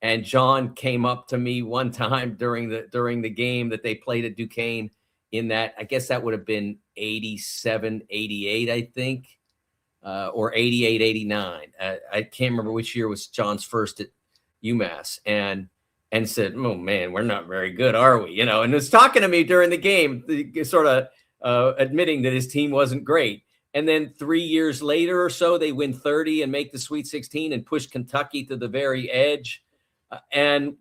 And John came up to me one time during the game that they played at Duquesne in that, I guess that would have been 87, 88, I think, or 88, 89. I can't remember which year was John's first at UMass, and said, "Oh man, we're not very good, are we?" And was talking to me during the game, sort of admitting that his team wasn't great. And then 3 years later or so, they win 30 and make the Sweet 16 and push Kentucky to the very edge. And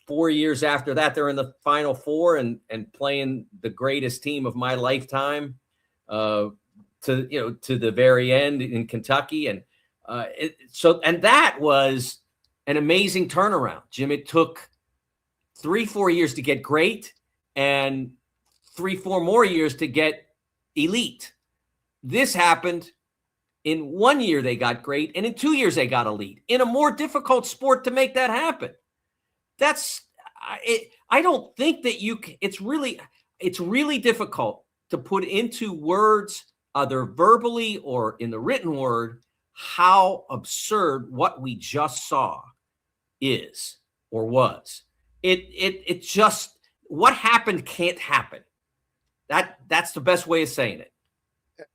4 years after that, they're in the Final Four and playing the greatest team of my lifetime to the very end in Kentucky. And that was an amazing turnaround, Jim. It took 3-4 years to get great and 3-4 more years to get elite. This happened in 1 year they got great, and in 2 years they got elite in a more difficult sport to make that happen. I don't think that it's really difficult to put into words, either verbally or in the written word, how absurd what we just saw is or was. It just, what happened can't happen. That's the best way of saying it.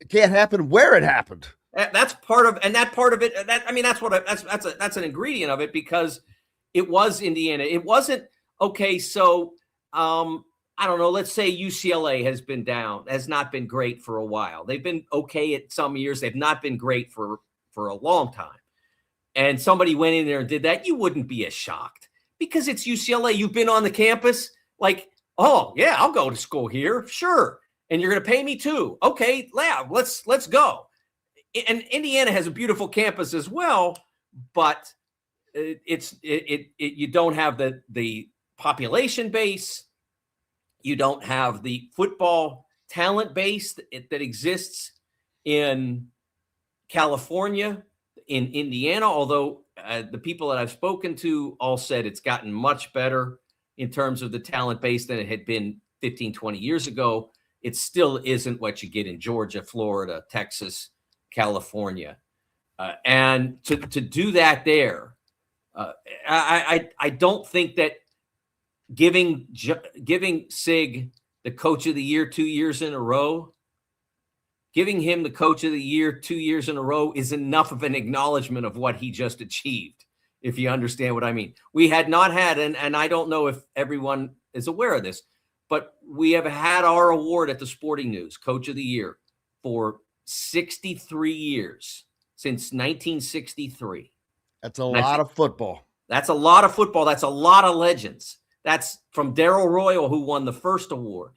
It can't happen where it happened. That's part of it. That's an ingredient of it, because it was Indiana. It wasn't, okay, so I don't know, let's say UCLA has not been great for a while. They've been okay at some years. They've not been great for a long time. And somebody went in there and did that, you wouldn't be as shocked because it's UCLA. You've been on the campus, like, oh yeah, I'll go to school here. Sure. And you're going to pay me too. Okay, let's go. And Indiana has a beautiful campus as well, but you don't have the population base. You don't have the football talent base that exists in California, in Indiana, although the people that I've spoken to all said it's gotten much better in terms of the talent base than it had been 15, 20 years ago. It still isn't what you get in Georgia, Florida, Texas, California. And to do that there, I don't think that giving Sig the coach of the year 2 years in a row, giving him the coach of the year 2 years in a row is enough of an acknowledgement of what he just achieved, if you understand what I mean. We had not had, and I don't know if everyone is aware of this, but we have had our award at the Sporting News, Coach of the Year, for 63 years, since 1963. That's a lot of football. That's a lot of football. That's a lot of legends. That's from Darrell Royal, who won the first award,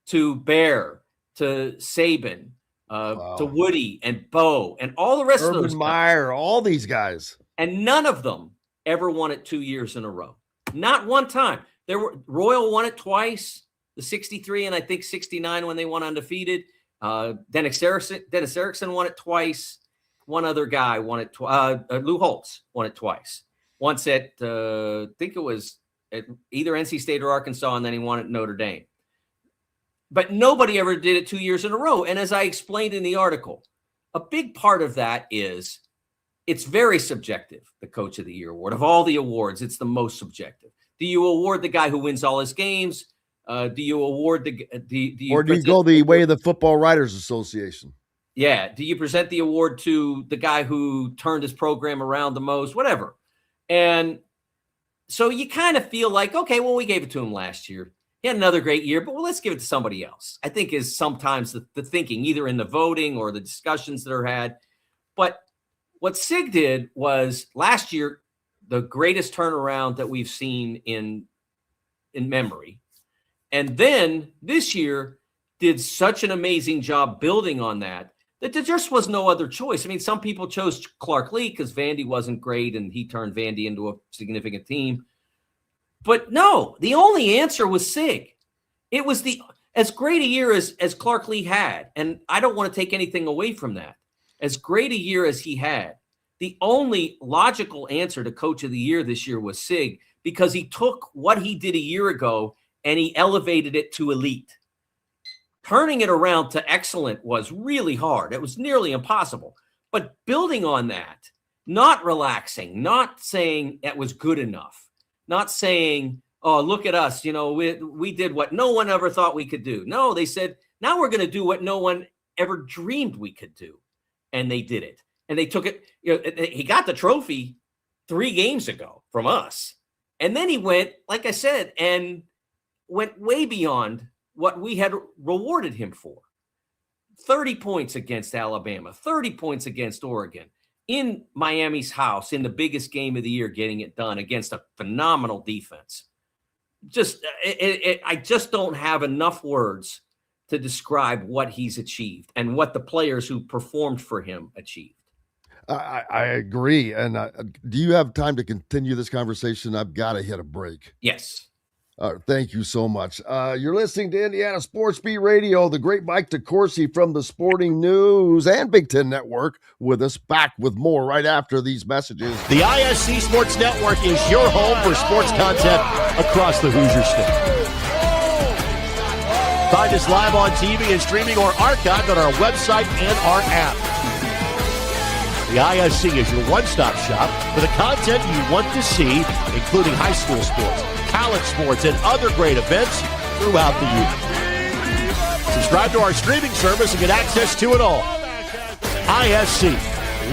to Bear, to Saban, to Woody and Bo, and all the rest of those guys. Meyer, all these guys. And none of them ever won it 2 years in a row. Not one time. Royal won it twice, the 63 and I think 69 when they won undefeated. Dennis Erickson won it twice. One other guy won it twice. Lou Holtz won it twice. Once at, I think it was at either NC State or Arkansas, and then he won at Notre Dame. But nobody ever did it 2 years in a row. And as I explained in the article, a big part of that is it's very subjective, the Coach of the Year award. Of all the awards, it's the most subjective. Do you award the guy who wins all his games? Do you award do you go the way of the Football Writers Association? Yeah. Do you present the award to the guy who turned his program around the most? Whatever. And so you kind of feel like, okay, well, we gave it to him last year. He had another great year, but let's give it to somebody else, I think is sometimes the thinking, either in the voting or the discussions that are had. But what Sig did was last year, the greatest turnaround that we've seen in memory. And then this year did such an amazing job building on that there just was no other choice. I mean, some people chose Clark Lee because Vandy wasn't great and he turned Vandy into a significant team. But no, the only answer was Sig. It was as great a year as Clark Lee had, and I don't want to take anything away from that. As great a year as he had, the only logical answer to Coach of the Year this year was Sig, because he took what he did a year ago and he elevated it to elite. Turning it around to excellent was really hard. It was nearly impossible. But building on that, not relaxing, not saying that was good enough, not saying, oh, look at us, we did what no one ever thought we could do. No, they said, now we're going to do what no one ever dreamed we could do. And they did it. And they took it. He got the trophy 3 games ago from us. And then he went, like I said, and went way beyond what we had rewarded him for. 30 points against Alabama, 30 points against Oregon, in Miami's house, in the biggest game of the year, getting it done against a phenomenal defense. I just don't have enough words to describe what he's achieved and what the players who performed for him achieved. I agree. And do you have time to continue this conversation? I've got to hit a break. Yes. Thank you so much. You're listening to Indiana Sports Beat Radio, the great Mike DeCourcy from the Sporting News and Big Ten Network with us, back with more right after these messages. The ISC Sports Network is your home for sports content across the Hoosier State. Find us live on TV and streaming or archived on our website and our app. The ISC is your one-stop shop for the content you want to see, including high school sports, college sports, and other great events throughout the year. Subscribe to our streaming service and get access to it all. ISC.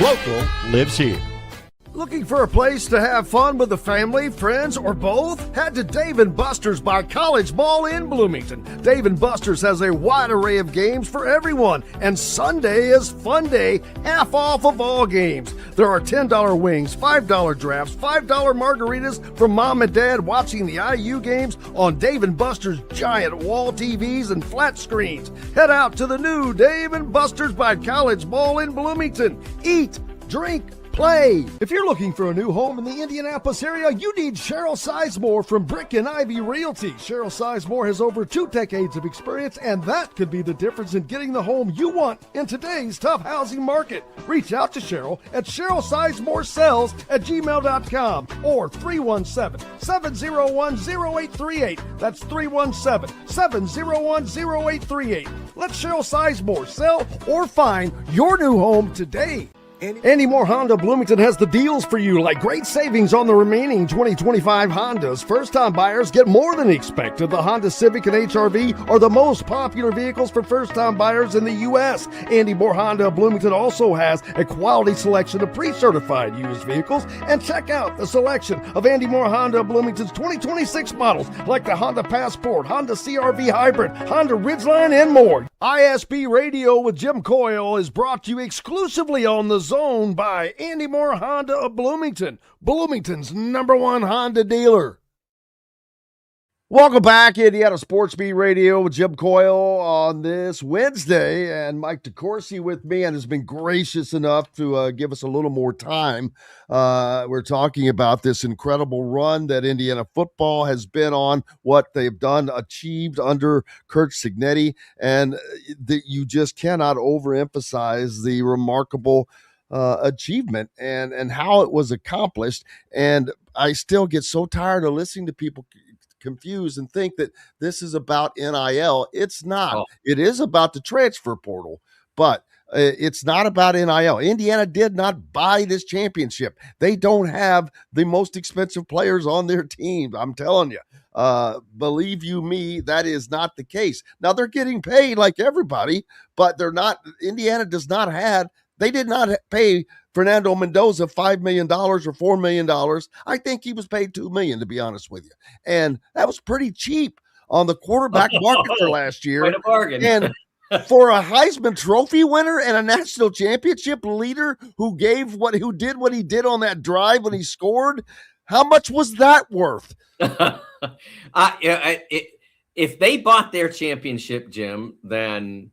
Local lives here. Looking for a place to have fun with the family, friends, or both? Head to Dave & Buster's by College Mall in Bloomington. Dave & Buster's has a wide array of games for everyone, and Sunday is fun day, half off of all games. There are $10 wings, $5 drafts, $5 margaritas for mom and dad watching the IU games on Dave & Buster's giant wall TVs and flat screens. Head out to the new Dave & Buster's by College Mall in Bloomington. Eat, drink, play. If you're looking for a new home in the Indianapolis area, you need Cheryl Sizemore from Brick and Ivy Realty. Cheryl Sizemore has over 2 decades of experience, and that could be the difference in getting the home you want in today's tough housing market. Reach out to Cheryl at CherylSizemoreSells@gmail.com or 317-701-0838. That's 317-701-0838. Let Cheryl Sizemore sell or find your new home today. Andy Moore Honda Bloomington has the deals for you, like great savings on the remaining 2025 Hondas. First-time buyers get more than expected. The Honda Civic and HR-V are the most popular vehicles for first-time buyers in the U.S. Andy Moore Honda Bloomington also has a quality selection of pre-certified used vehicles. And check out the selection of Andy Moore Honda Bloomington's 2026 models, like the Honda Passport, Honda CR-V Hybrid, Honda Ridgeline, and more. ISB Radio with Jim Coyle is brought to you exclusively on the Zone by Andy Moore Honda of Bloomington, Bloomington's #1 Honda dealer. Welcome back, Indiana Sports Beat Radio with Jim Coyle on this Wednesday, and Mike DeCourcy with me, and has been gracious enough to give us a little more time. We're talking about this incredible run that Indiana football has been on, what they've achieved under Curt Cignetti, and that you just cannot overemphasize the remarkable achievement and how it was accomplished. And I still get so tired of listening to people confused and think that this is about NIL. It's not. Oh. It is about the transfer portal, but it's not about NIL. Indiana did not buy this championship. They don't have the most expensive players on their team. I'm telling you, believe you me, that is not the case. Now they're getting paid like everybody, but they're not. Indiana does not have. They did not pay Fernando Mendoza $5 million or $4 million. I think he was paid $2 million, to be honest with you. And that was pretty cheap on the quarterback market for last year. Quite a bargain. And for a Heisman Trophy winner and a national championship leader who did what he did on that drive when he scored, how much was that worth? If they bought their championship, Jim, then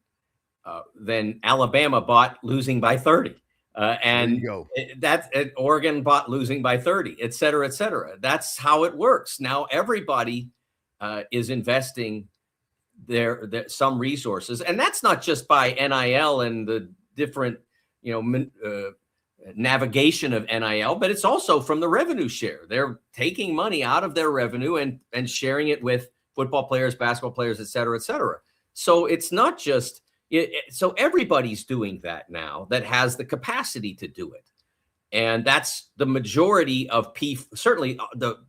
Alabama bought losing by 30. And Oregon bought losing by 30, et cetera, et cetera. That's how it works. Now everybody is investing some resources, and that's not just by NIL and the different, navigation of NIL, but it's also from the revenue share. They're taking money out of their revenue and sharing it with football players, basketball players, et cetera, et cetera. So it's not just so everybody's doing that now that has the capacity to do it. And that's the majority of certainly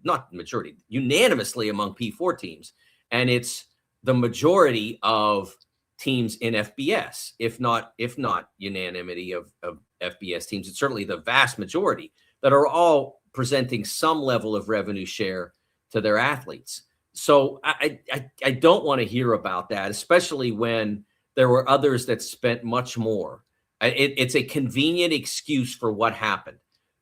not majority, unanimously among P4 teams. And it's the majority of teams in FBS, if not unanimity of FBS teams. It's certainly the vast majority that are all presenting some level of revenue share to their athletes. So I don't want to hear about that, especially when there were others that spent much more. It's a convenient excuse for what happened.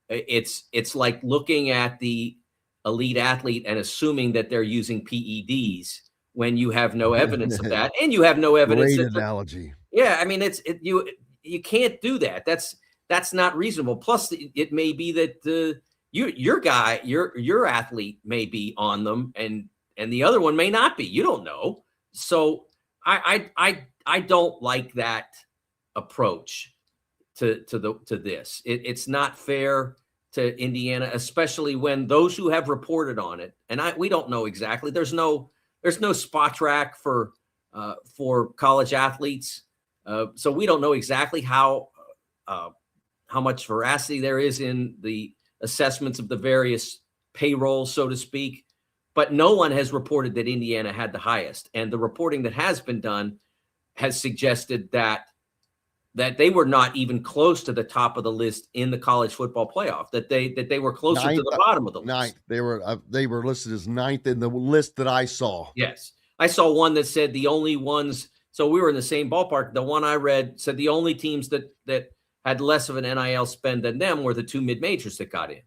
It's like looking at the elite athlete and assuming that they're using PEDs when you have no evidence of that, and you have no evidence. Great analogy. Yeah, I mean, you can't do that. That's not reasonable. Plus, it may be that your athlete may be on them, and the other one may not be. You don't know. So I don't like that approach to this. It's not fair to Indiana, especially when those who have reported on it, and we don't know exactly. There's no spot track for college athletes, so we don't know exactly how much veracity there is in the assessments of the various payrolls, so to speak. But no one has reported that Indiana had the highest, and the reporting that has been done has suggested that they were not even close to the top of the list in the college football playoff, that they were closer to the bottom of the list. Ninth. They were listed as ninth in the list that I saw. Yes. I saw one that said the only ones, so we were in the same ballpark. The one I read said the only teams that had less of an NIL spend than them were the two mid-majors that got in,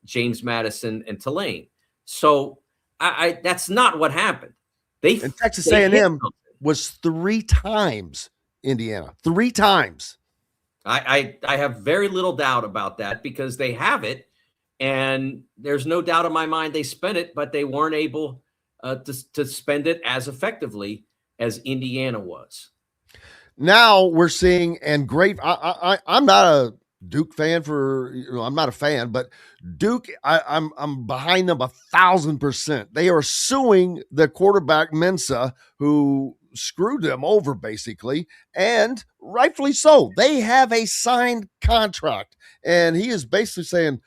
James Madison and Tulane. So that's not what happened. And Texas A&M was 3 times Indiana. 3 times. I have very little doubt about that because they have it, and there's no doubt in my mind they spent it, but they weren't able to spend it as effectively as Indiana was. Now we're seeing, and great. I'm not a Duke fan I'm not a fan, but Duke, I'm behind them 1,000%. They are suing the quarterback Mensa, who screwed them over basically, and rightfully so. They have a signed contract, and he is basically saying,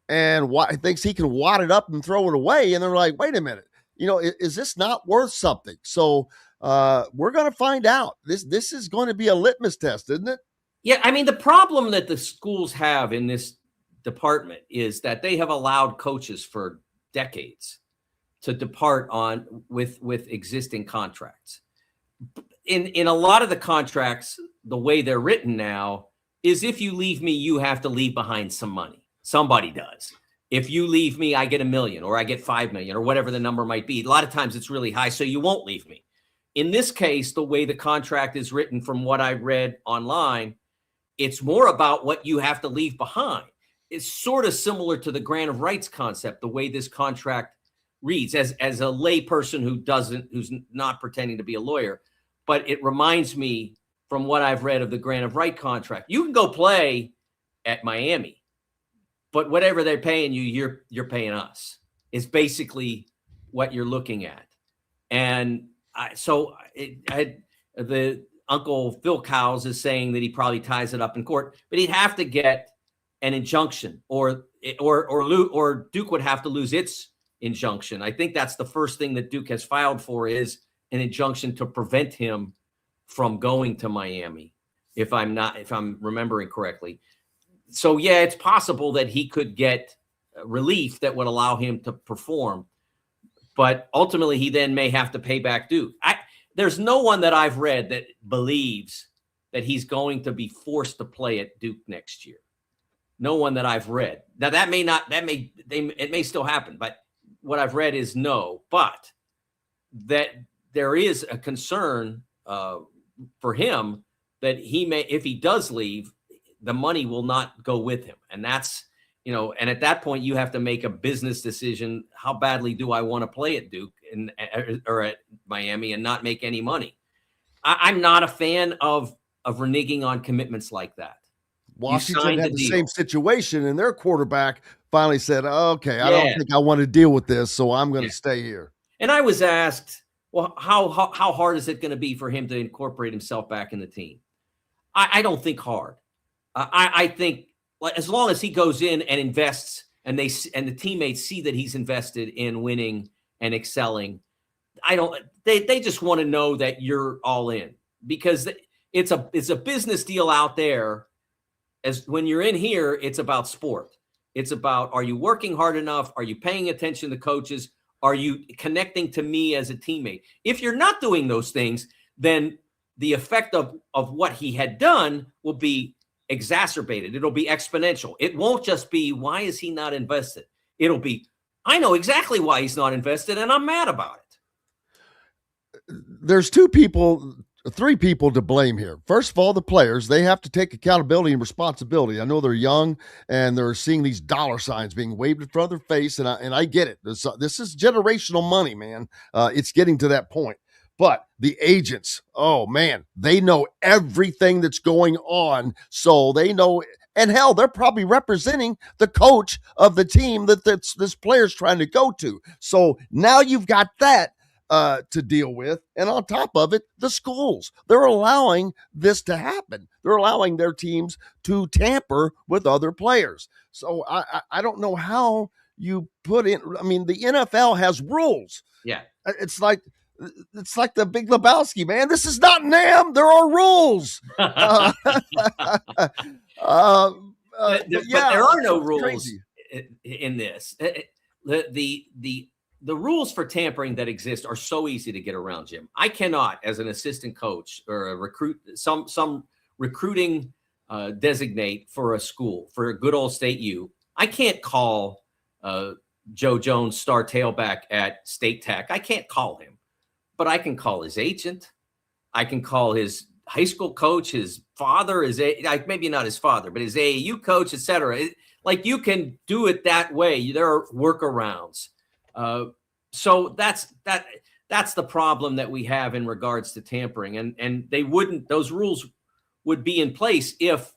and thinks he can wad it up and throw it away. And they're like, wait a minute, is this not worth something? So we're going to find out. This is going to be a litmus test, isn't it? Yeah, I mean, the problem that the schools have in this department is that they have allowed coaches for decades to depart with existing contracts. In a lot of the contracts, the way they're written now is if you leave me, you have to leave behind some money. Somebody does. If you leave me, I get $1 million or I get $5 million or whatever the number might be. A lot of times it's really high, so you won't leave me. In this case, the way the contract is written from what I've read online, it's more about what you have to leave behind. It's sort of similar to the grant of rights concept, the way this contract reads as a lay person who's not pretending to be a lawyer. But it reminds me from what I've read of the grant of right contract. You can go play at Miami, but whatever they're paying you, you're paying us. It's basically what you're looking at. And the Uncle Phil Cowles is saying that he probably ties it up in court, but he'd have to get an injunction, or Duke would have to lose its injunction. I think that's the first thing that Duke has filed for is an injunction to prevent him from going to Miami, if I'm remembering correctly. So yeah, it's possible that he could get relief that would allow him to perform, but ultimately he then may have to pay back Duke. There's no one that I've read that believes that he's going to be forced to play at Duke next year. No one that I've read. Now it may still happen, but what I've read is no, but that there is a concern for him that he may, if he does leave, the money will not go with him. And that's, and at that point you have to make a business decision. How badly do I want to play at Duke or at Miami and not make any money. I'm not a fan of reneging on commitments like that. Washington had the same situation, and their quarterback finally said, okay, I don't think I want to deal with this, so I'm going to stay here. And I was asked, well, how hard is it going to be for him to incorporate himself back in the team? I don't think hard. I think as long as he goes in and invests, and the teammates see that he's invested in winning and excelling, they just want to know that you're all in, because it's a business deal out there. As when you're in here, it's about sport. It's about, are you working hard enough? Are you paying attention to coaches? Are you connecting to me as a teammate? If you're not doing those things, then the effect of what he had done will be exacerbated. It'll be exponential. It won't just be, why is he not invested? It'll be, I know exactly why he's not invested, and I'm mad about it. There's three people to blame here. First of all, the players, they have to take accountability and responsibility. I know they're young and they're seeing these dollar signs being waved in front of their face. And I get it. This is generational money, man. It's getting to that point. But the agents, oh man, they know everything that's going on. So they know, and hell, they're probably representing the coach of the team that this player's trying to go to. So now you've got that to deal with. And on top of it, the schools, they're allowing this to happen. They're allowing their teams to tamper with other players. So I don't know how you put in, I mean, the NFL has rules. Yeah. It's like the Big Lebowski, man. This is not NAM. There are rules. But there are no rules in this. The rules for tampering that exist are so easy to get around, Jim. I cannot, as an assistant coach or a recruit, some recruiting designate for a school, for a good old State U, I can't call Joe Jones, star tailback at State Tech. I can't call him, but I can call his agent. I can call his high school coach, his father, maybe not his father, but his AAU coach, etc. Like, you can do it that way. There are workarounds. So that's the problem that we have in regards to tampering, and those rules would be in place if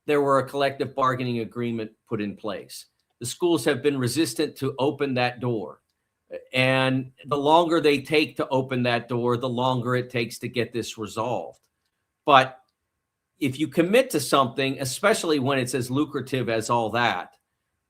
there were a collective bargaining agreement put in place. The schools have been resistant to open that door, and the longer they take to open that door, the longer it takes to get this resolved. But if you commit to something, especially when it's as lucrative as all that,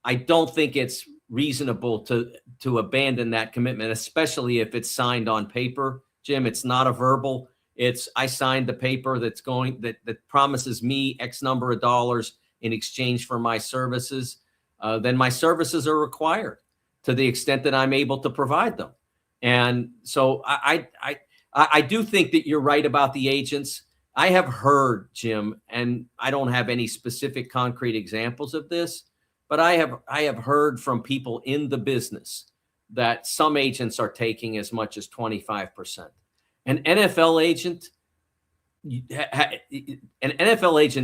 I don't think it's reasonable to abandon that commitment, especially if it's signed on paper. Jim, it's not a verbal. It's, I signed the paper that promises me X number of dollars in exchange for my services. Then my services are required to the extent that I'm able to provide them. And so I do think that you're right about the agents. I have heard, Jim, and I don't have any specific concrete examples of this, but I have heard from people in the business that some agents are taking as much as 25%. An NFL agent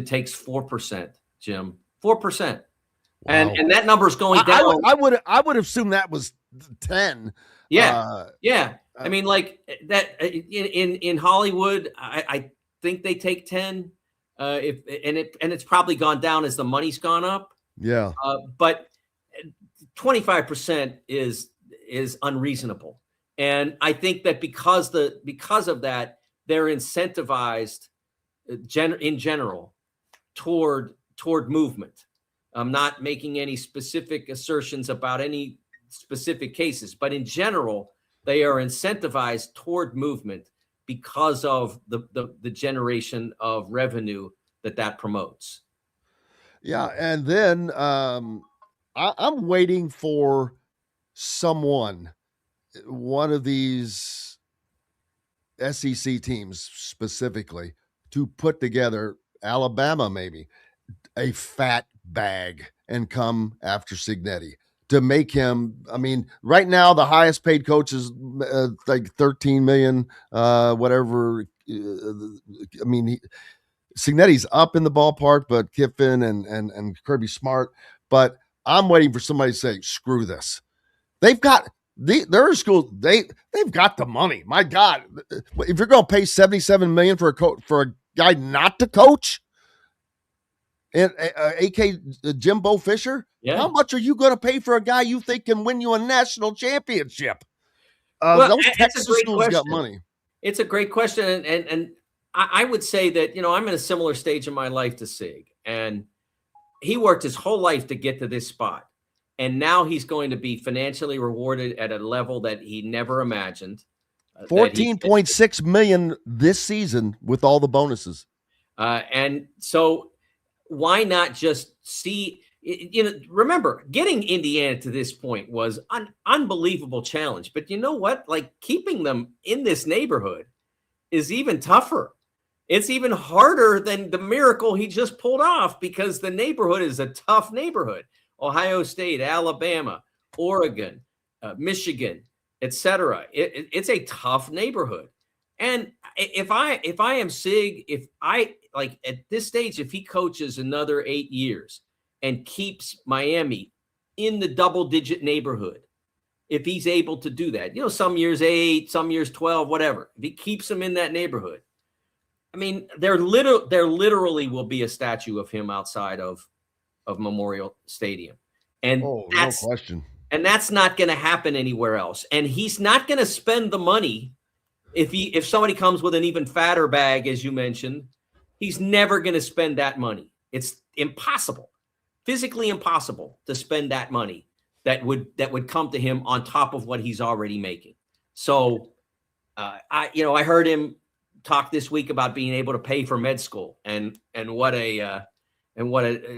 takes 4%, Jim, 4%. Wow. And that number's going down. I would assume that was 10. Yeah. I mean, like that in Hollywood, I think they take 10. It's probably gone down as the money's gone up. Yeah. But 25% is unreasonable. And I think that because of that, they're incentivized in general toward movement. I'm not making any specific assertions about any specific cases, but in general, they are incentivized toward movement because of the generation of revenue that promotes. Yeah, and then I'm waiting for one of these SEC teams specifically, to put together, Alabama maybe, a fat bag and come after Signetti to make him. I mean, right now the highest paid coach is like 13 million, whatever. I mean, Signetti's up in the ballpark, but Kiffin and Kirby Smart. But I'm waiting for somebody to say, screw this. They've got There are schools, they've got the money. My God, if you're going to pay $77 million for a guy not to coach, and AK Jimbo Fisher, how much are you going to pay for a guy you think can win you a national championship? Those Texas schools got money. It's a great question, and I would say that, you know, I'm in a similar stage in my life to Sig, and he worked his whole life to get to this spot. And now he's going to be financially rewarded at a level that he never imagined. $14.6 million this season with all the bonuses. And so why not just see, you know, remember, getting Indiana to this point was an unbelievable challenge. But you know what? Like, keeping them in this neighborhood is even tougher. It's even harder than the miracle he just pulled off, because the neighborhood is a tough neighborhood. Ohio State, Alabama, Oregon, Michigan, etc. It's a tough neighborhood. And if I am Sig, if I, like, at this stage, if he coaches another 8 years and keeps Miami in the double-digit neighborhood, if he's able to do that, you know, some years 8, some years 12, whatever, if he keeps them in that neighborhood, I mean, there literally will be a statue of him outside of Memorial Stadium. And that's no question. And that's not going to happen anywhere else. And he's not going to spend the money if somebody comes with an even fatter bag, as you mentioned. He's never going to spend that money. It's impossible, physically impossible, to spend that money that would come to him on top of what he's already making. So I heard him talk this week about being able to pay for med school and what an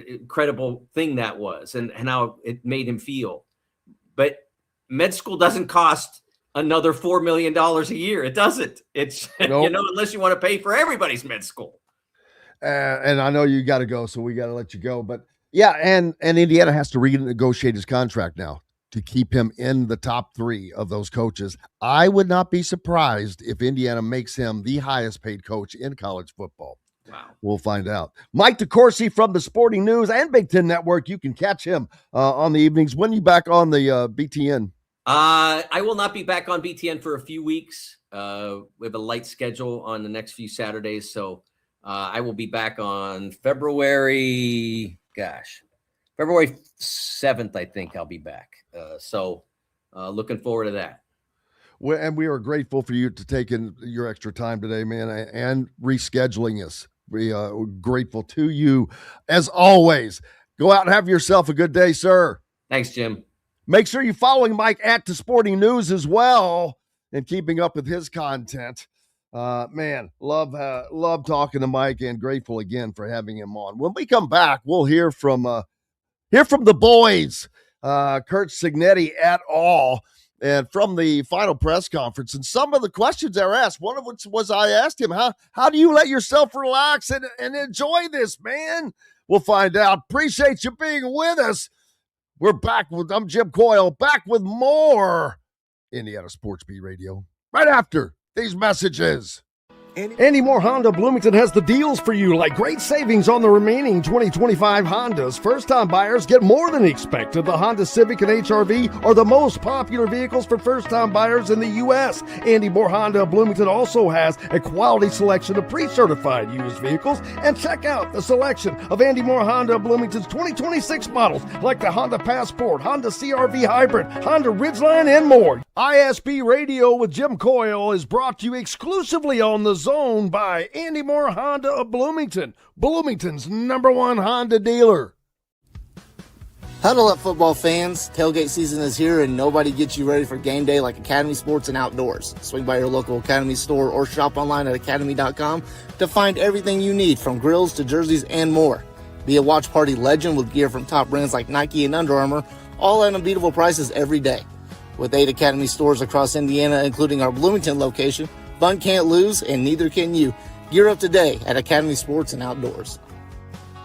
incredible thing that was, and how it made him feel. But med school doesn't cost another $4 million a year. It doesn't. It's nope. You know, unless you want to pay for everybody's med school. And I know you got to go, so we got to let you go. But yeah, and Indiana has to renegotiate his contract now to keep him in the top 3 of those coaches. I would not be surprised if Indiana makes him the highest paid coach in college football. Wow. We'll find out. Mike DeCourcy from the Sporting News and Big Ten Network. You can catch him on the evenings. When are you back on the BTN? I will not be back on BTN for a few weeks. We have a light schedule on the next few Saturdays. So I will be back on February 7th, I think I'll be back. So looking forward to that. Well, and we are grateful for you to take in your extra time today, man, and rescheduling us. We're grateful to you as always. Go out and have yourself a good day, sir. Thanks, Jim. Make sure you're following Mike at the Sporting News as well and keeping up with his content. Man, love talking to Mike, and grateful again for having him on. When we come back, we'll hear from the boys, Curt Cignetti et al., and from the final press conference, and some of the questions they were asked, one of which was, I asked him, how do you let yourself relax and enjoy this, man? We'll find out. Appreciate you being with us. We're back I'm Jim Coyle, back with more Indiana Sports Beat Radio right after these messages. Andy Moore Honda Bloomington has the deals for you, like great savings on the remaining 2025 Hondas. First-time buyers get more than expected. The Honda Civic and HR-V are the most popular vehicles for first-time buyers in the U.S. Andy Moore Honda Bloomington also has a quality selection of pre-certified used vehicles. And check out the selection of Andy Moore Honda Bloomington's 2026 models, like the Honda Passport, Honda CR-V Hybrid, Honda Ridgeline, and more. ISB Radio with Jim Coyle is brought to you exclusively on the Zone by Andy Moore Honda of Bloomington, Bloomington's #1 Honda dealer. Huddle up, football fans. Tailgate season is here, and nobody gets you ready for game day like Academy Sports and Outdoors. Swing by your local Academy store or shop online at academy.com to find everything you need, from grills to jerseys and more. Be a watch party legend with gear from top brands like Nike and Under Armour, all at unbeatable prices every day. With 8 Academy stores across Indiana, including our Bloomington location, fun can't lose, and neither can you. Gear up today at Academy Sports and Outdoors.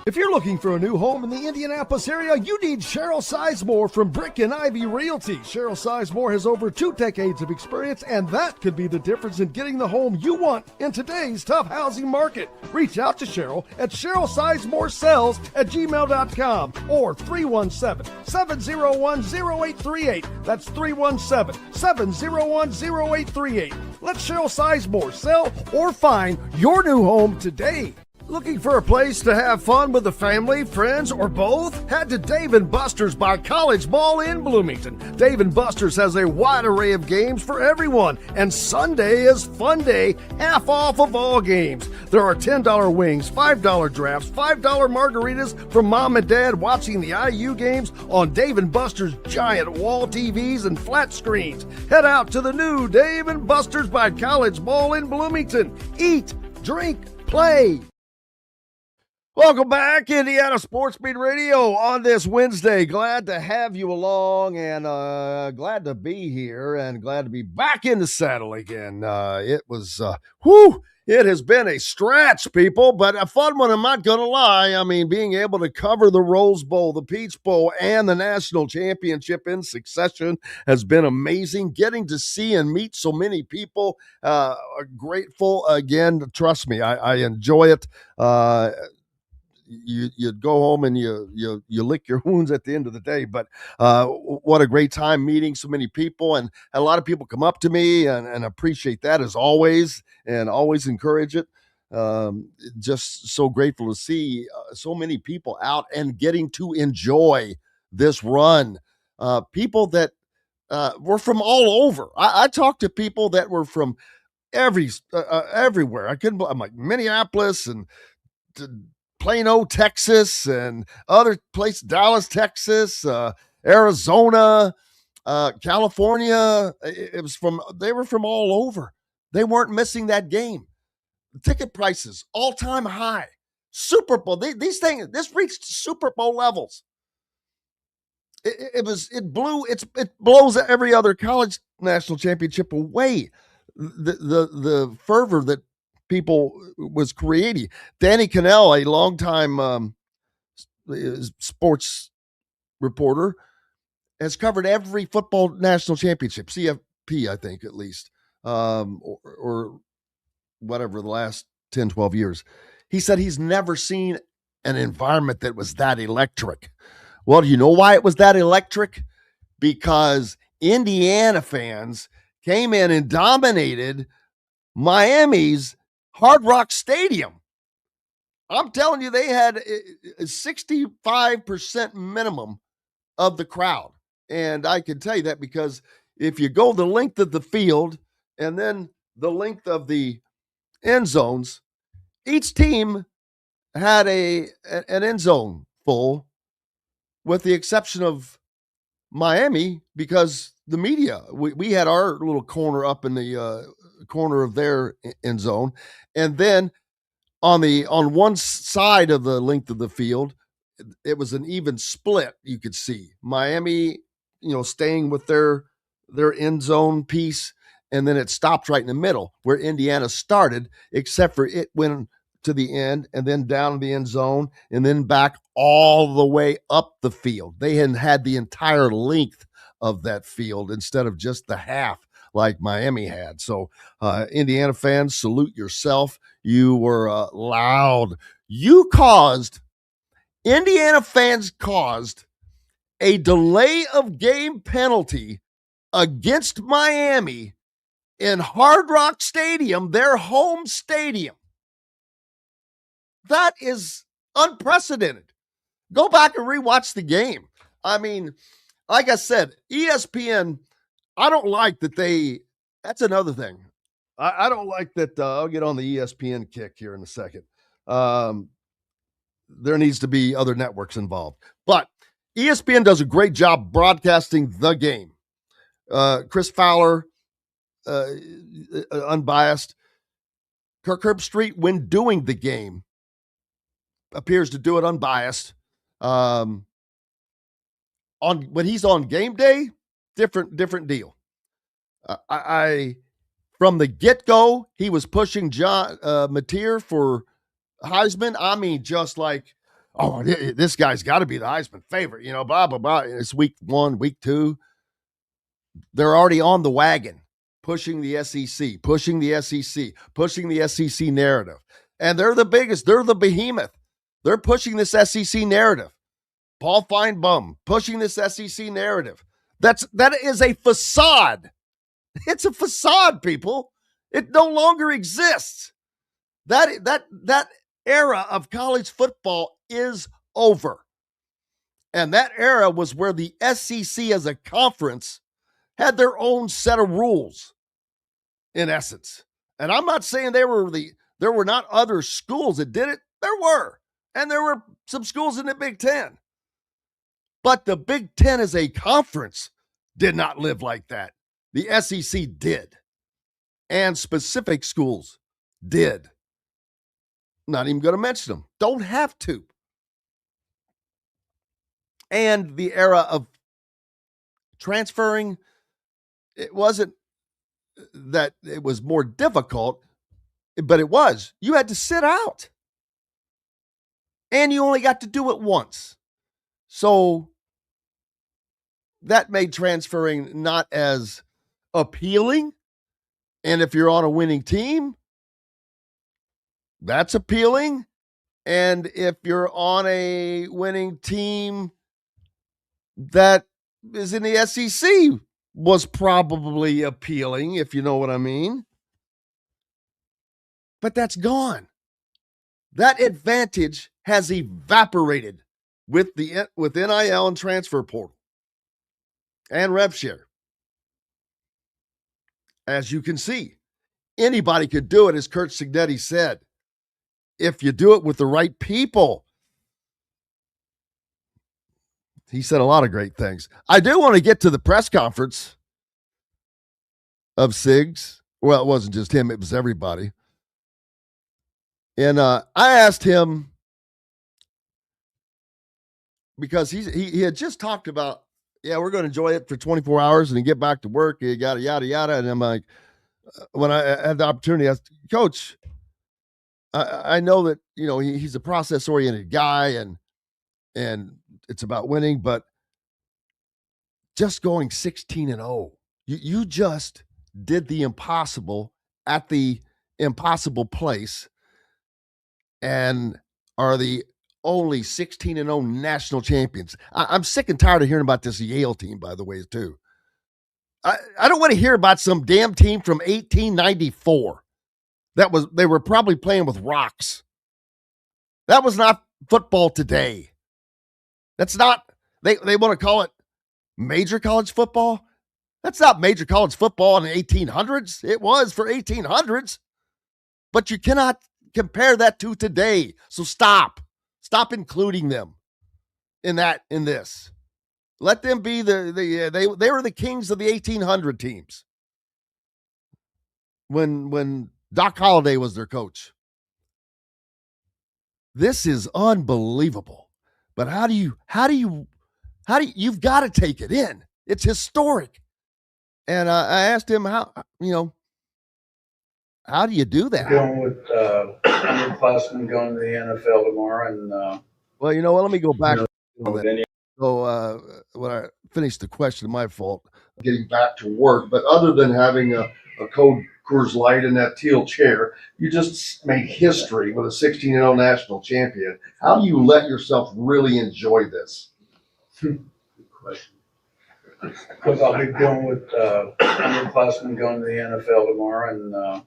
If you're looking for a new home in the Indianapolis area, you need Cheryl Sizemore from Brick and Ivy Realty. Cheryl Sizemore has over 2 decades of experience, and that could be the difference in getting the home you want in today's tough housing market. Reach out to Cheryl at CherylSizemoreSells@gmail.com or 317-701-0838. That's 317-701-0838. Let Cheryl Sizemore sell or find your new home today. Looking for a place to have fun with the family, friends, or both? Head to Dave & Buster's by College Mall in Bloomington. Dave & Buster's has a wide array of games for everyone, and Sunday is fun day, half off of all games. There are $10 wings, $5 drafts, $5 margaritas from mom and dad watching the IU games on Dave & Buster's giant wall TVs and flat screens. Head out to the new Dave & Buster's by College Mall in Bloomington. Eat, drink, play. Welcome back, Indiana Sports Beat Radio on this Wednesday. Glad to have you along, and glad to be here, and glad to be back in the saddle again. It has been a stretch, people, but a fun one, I'm not going to lie. I mean, being able to cover the Rose Bowl, the Peach Bowl, and the National Championship in succession has been amazing. Getting to see and meet so many people, grateful again. Trust me, I enjoy it. You go home and you lick your wounds at the end of the day. But what a great time meeting so many people, and a lot of people come up to me and appreciate that as always, and always encourage it. Just so grateful to see so many people out and getting to enjoy this run. People that were from all over. I talked to people that were from everywhere. I'm like Minneapolis and Plano, Texas, and other places, Dallas, Texas, Arizona, California. They were from all over. They weren't missing that game. Ticket prices, all-time high. Super Bowl. This reached Super Bowl levels. It blows every other college national championship away. The fervor that people was creating. Danny Cannell, a longtime sports reporter, has covered every football national championship, CFP, I think, at least, or whatever, the last 10, 12 years. He said he's never seen an environment that was that electric. Well, do you know why it was that electric? Because Indiana fans came in and dominated Miami's Hard Rock Stadium. I'm telling you, they had a 65% minimum of the crowd. And I can tell you that because if you go the length of the field and then the length of the end zones, each team had an end zone full, with the exception of Miami, because the media, we had our little corner up in the corner of their end zone. And then on one side of the length of the field, it was an even split. You could see Miami, staying with their end zone piece, and then it stopped right in the middle where Indiana started, except for it went to the end and then down the end zone and then back all the way up the field. They hadn't had the entire length of that field instead of just the half like Miami had. So Indiana fans, salute yourself. You were loud. Indiana fans caused a delay of game penalty against Miami in Hard Rock Stadium, their home stadium. That is unprecedented. Go back and rewatch the game. I mean, like I said, ESPN, I don't like that that's another thing. I don't like that. I'll get on the ESPN kick here in a second. There needs to be other networks involved. But ESPN does a great job broadcasting the game. Chris Fowler, unbiased. Kirk Herbstreit, when doing the game, appears to do it unbiased. When he's on game day, different deal. I from the get-go, he was pushing John Mateer for Heisman. I mean, just like oh, this guy's got to be the Heisman favorite, blah, blah, blah. It's week 1, week 2. They're already on the wagon, pushing the SEC, pushing the SEC narrative. And they're the biggest. They're the behemoth. They're pushing this SEC narrative. Paul Feinbaum pushing this SEC narrative. That is a facade. It's a facade, people. It no longer exists. That era of college football is over. And that era was where the SEC as a conference had their own set of rules, in essence. And I'm not saying there were not other schools that did it. There were. And there were some schools in the Big Ten. But the Big Ten as a conference did not live like that. The SEC did. And specific schools did. Not even going to mention them. Don't have to. And the era of transferring, it wasn't that it was more difficult, but it was. You had to sit out. And you only got to do it once. So that made transferring not as appealing. And if you're on a winning team, that's appealing. And if you're on a winning team that is in the SEC, was probably appealing, if you know what I mean. But that's gone. That advantage has evaporated with NIL and transfer portal and rev share. As you can see, anybody could do it, as Curt Cignetti said, if you do it with the right people. He said a lot of great things. I do want to get to the press conference of Sigs. Well, it wasn't just him, it was everybody. And I asked him, because he had just talked about, yeah, we're going to enjoy it for 24 hours and then get back to work, yada, yada, yada. And I'm like, when I had the opportunity, I asked, Coach, I know that, he's a process-oriented guy and it's about winning, but just going 16-0, you just did the impossible at the impossible place and are the only 16-0 national champions. I'm sick and tired of hearing about this Yale team, by the way, too. I don't want to hear about some damn team from 1894. They were probably playing with rocks. That was not football today. That's not, they want to call it major college football. That's not major college football in the 1800s. It was for 1800s. But you cannot compare that to today. So stop including them in this. Let them be they were the kings of the 1800 teams when Doc Holliday was their coach. This is unbelievable. But how do you you've got to take it in. It's historic. And I asked him how do you do that? Going with underclassmen going to the NFL tomorrow, and well, let me go back. So when I finished the question, my fault. Getting back to work, but other than having a Code Coors Light in that teal chair, you just made history with a 16-0 national champion. How do you let yourself really enjoy this? Good question. Because I'll be going with underclassmen going to the NFL tomorrow, and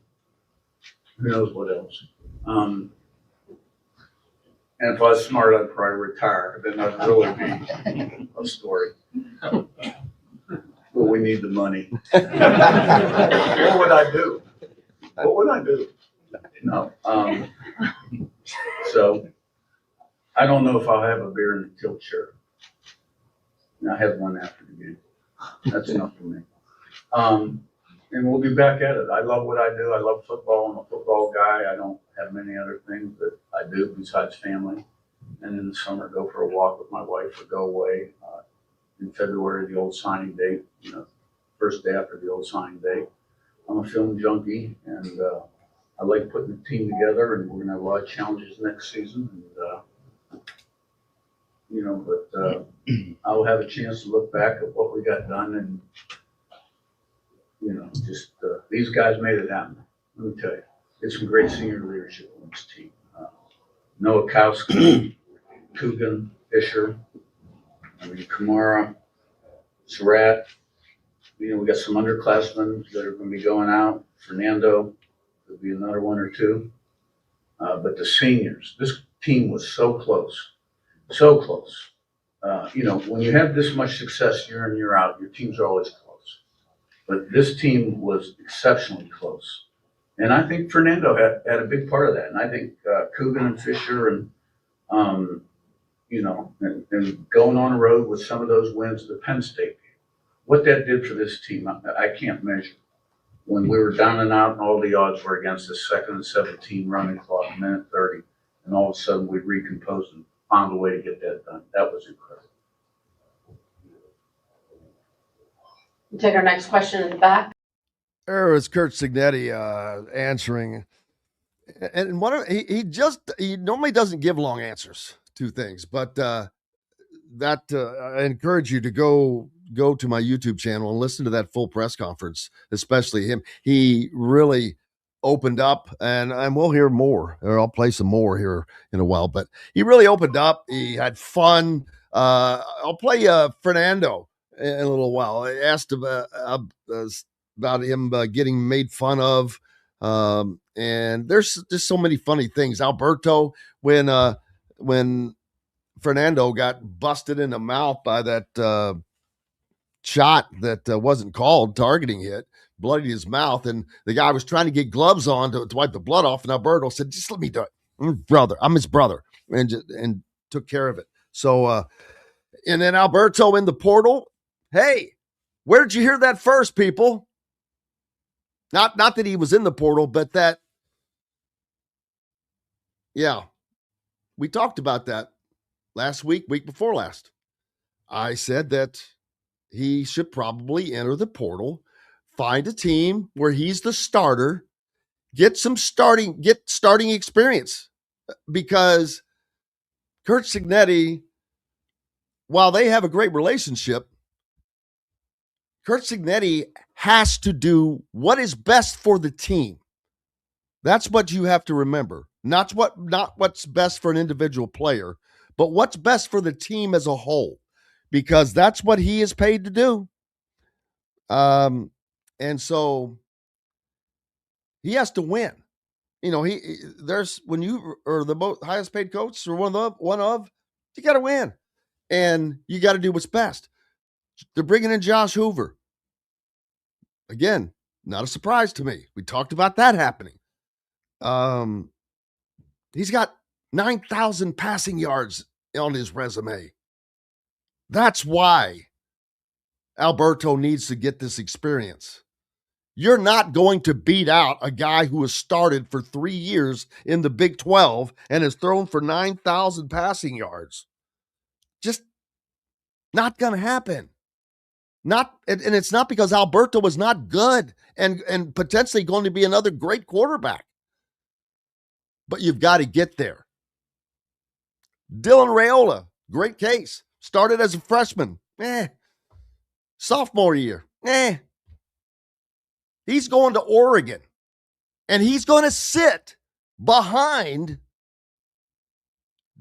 who knows what else. And if I was smart, I'd probably retire. Then I'd really be a story. But we need the money. What would I do? What would I do? No. So I don't know if I'll have a beer in the tilt chair. I have one after the game. That's enough for me. And we'll be back at it. I love what I do. I love football. I'm a football guy. I don't have many other things that I do besides family. And in the summer, go for a walk with my wife or go away. In February, the old signing date, first day after the old signing date. I'm a film junkie, and I like putting the team together, and we're going to have a lot of challenges next season. And but I'll have a chance to look back at what we got done and, just these guys made it happen. Let me tell you, it's some great senior leadership on this team. Nowakowski, Coogan, Fisher, Kamara, Surratt. We got some underclassmen that are going to be going out. Fernando, there'll be another one or two. But the seniors, this team was so close, so close. When you have this much success year in, year out, your teams are always close. But this team was exceptionally close. And I think Fernando had a big part of that. And I think Coogan and Fisher and going on the road with some of those wins, the Penn State game, what that did for this team, I can't measure. When we were down and out and all the odds were against the 2nd and 17 running clock, minute 30, and all of a sudden we recomposed and found a way to get that done. That was incredible. We'll take our next question in the back. There was Curt Cignetti answering. And he normally doesn't give long answers to things, but I encourage you to go to my YouTube channel and listen to that full press conference, especially him. He really opened up, and we'll hear more, or I'll play some more here in a while, but he really opened up. He had fun. I'll play Fernando in a little while. I asked about him getting made fun of. And there's just so many funny things. Alberto, when Fernando got busted in the mouth by that shot that wasn't called, targeting hit, bloodied his mouth, and the guy was trying to get gloves on to wipe the blood off, and Alberto said, "Just let me do it, brother. I'm his brother," and took care of it. So, and then Alberto in the portal. Hey, where did you hear that first, people? Not that he was in the portal, but that. Yeah, we talked about that last week before last. I said that he should probably enter the portal, find a team where he's the starter, get starting experience, because Curt Cignetti, while they have a great relationship, Curt Cignetti has to do what is best for the team. That's what you have to remember. Not what's best for an individual player, but what's best for the team as a whole, because that's what he is paid to do. And so he has to win. When you are the highest paid coach or one of, you got to win, and you got to do what's best. They're bringing in Josh Hoover. Again, not a surprise to me. We talked about that happening. He's got 9,000 passing yards on his resume. That's why Alberto needs to get this experience. You're not going to beat out a guy who has started for 3 years in the Big 12 and has thrown for 9,000 passing yards. Just not going to happen. And it's not because Alberto was not good and potentially going to be another great quarterback. But you've got to get there. Dylan Raiola, great case. Started as a freshman. Sophomore year. He's going to Oregon. And he's going to sit behind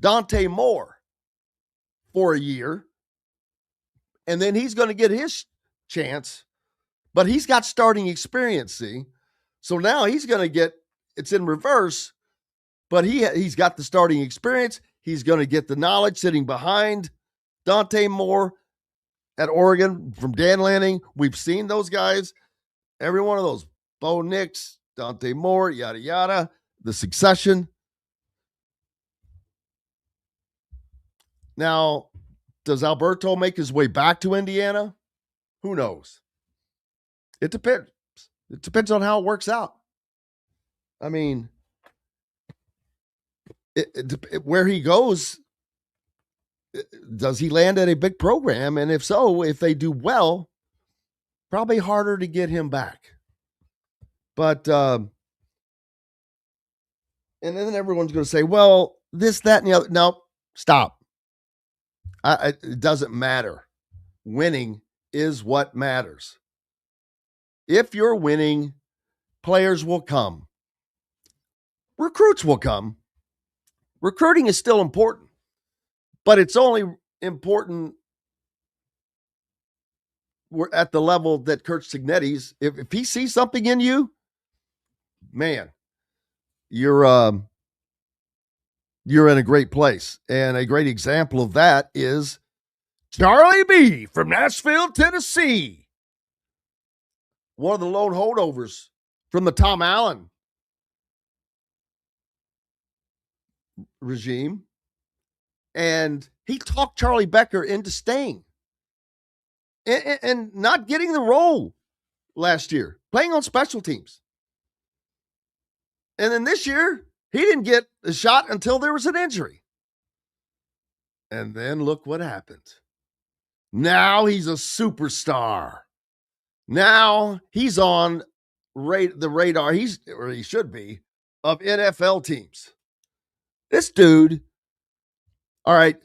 Dante Moore for a year. And then he's going to get his chance. But he's got starting experience, see? So now he's going to get, it's in reverse, but he's got the starting experience. He's going to get the knowledge sitting behind Dante Moore at Oregon from Dan Lanning. We've seen those guys, every one of those, Bo Nix, Dante Moore, yada, yada, the succession. Now, does Alberto make his way back to Indiana? Who knows? It depends. It depends on how it works out. I mean, where he goes, does he land at a big program? And if so, if they do well, probably harder to get him back. But, and then everyone's going to say, well, this, that, and the other. No, stop. It doesn't matter. Winning is what matters. If you're winning, players will come. Recruits will come. Recruiting is still important, but it's only important at the level that Curt Cignetti's. If he sees something in you, man, you're in a great place. And a great example of that is Charlie B from Nashville, Tennessee. One of the lone holdovers from the Tom Allen regime. And he talked Charlie Becker into staying and not getting the role last year, playing on special teams. And then this year, he didn't get a shot until there was an injury. And then look what happened. Now he's a superstar. Now he's on the radar. He should be, of NFL teams. This dude, all right,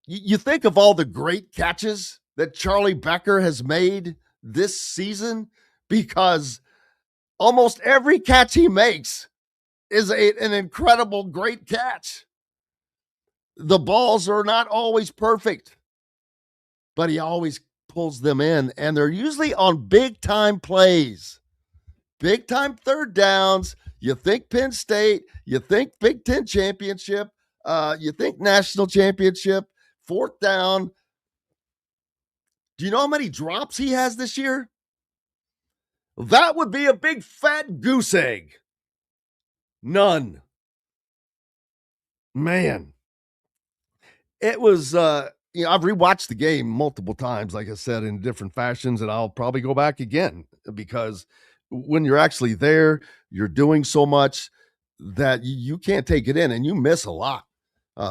you think of all the great catches that Charlie Becker has made this season, because almost every catch he makes is an incredible, great catch. The balls are not always perfect, but he always pulls them in, and they're usually on big-time plays, big-time third downs. You think Penn State, you think Big Ten championship, you think national championship, fourth down. Do you know how many drops he has this year? That would be a big fat goose egg. None. Man. It was, I've rewatched the game multiple times, like I said, in different fashions, and I'll probably go back again, because when you're actually there, you're doing so much that you can't take it in, and you miss a lot.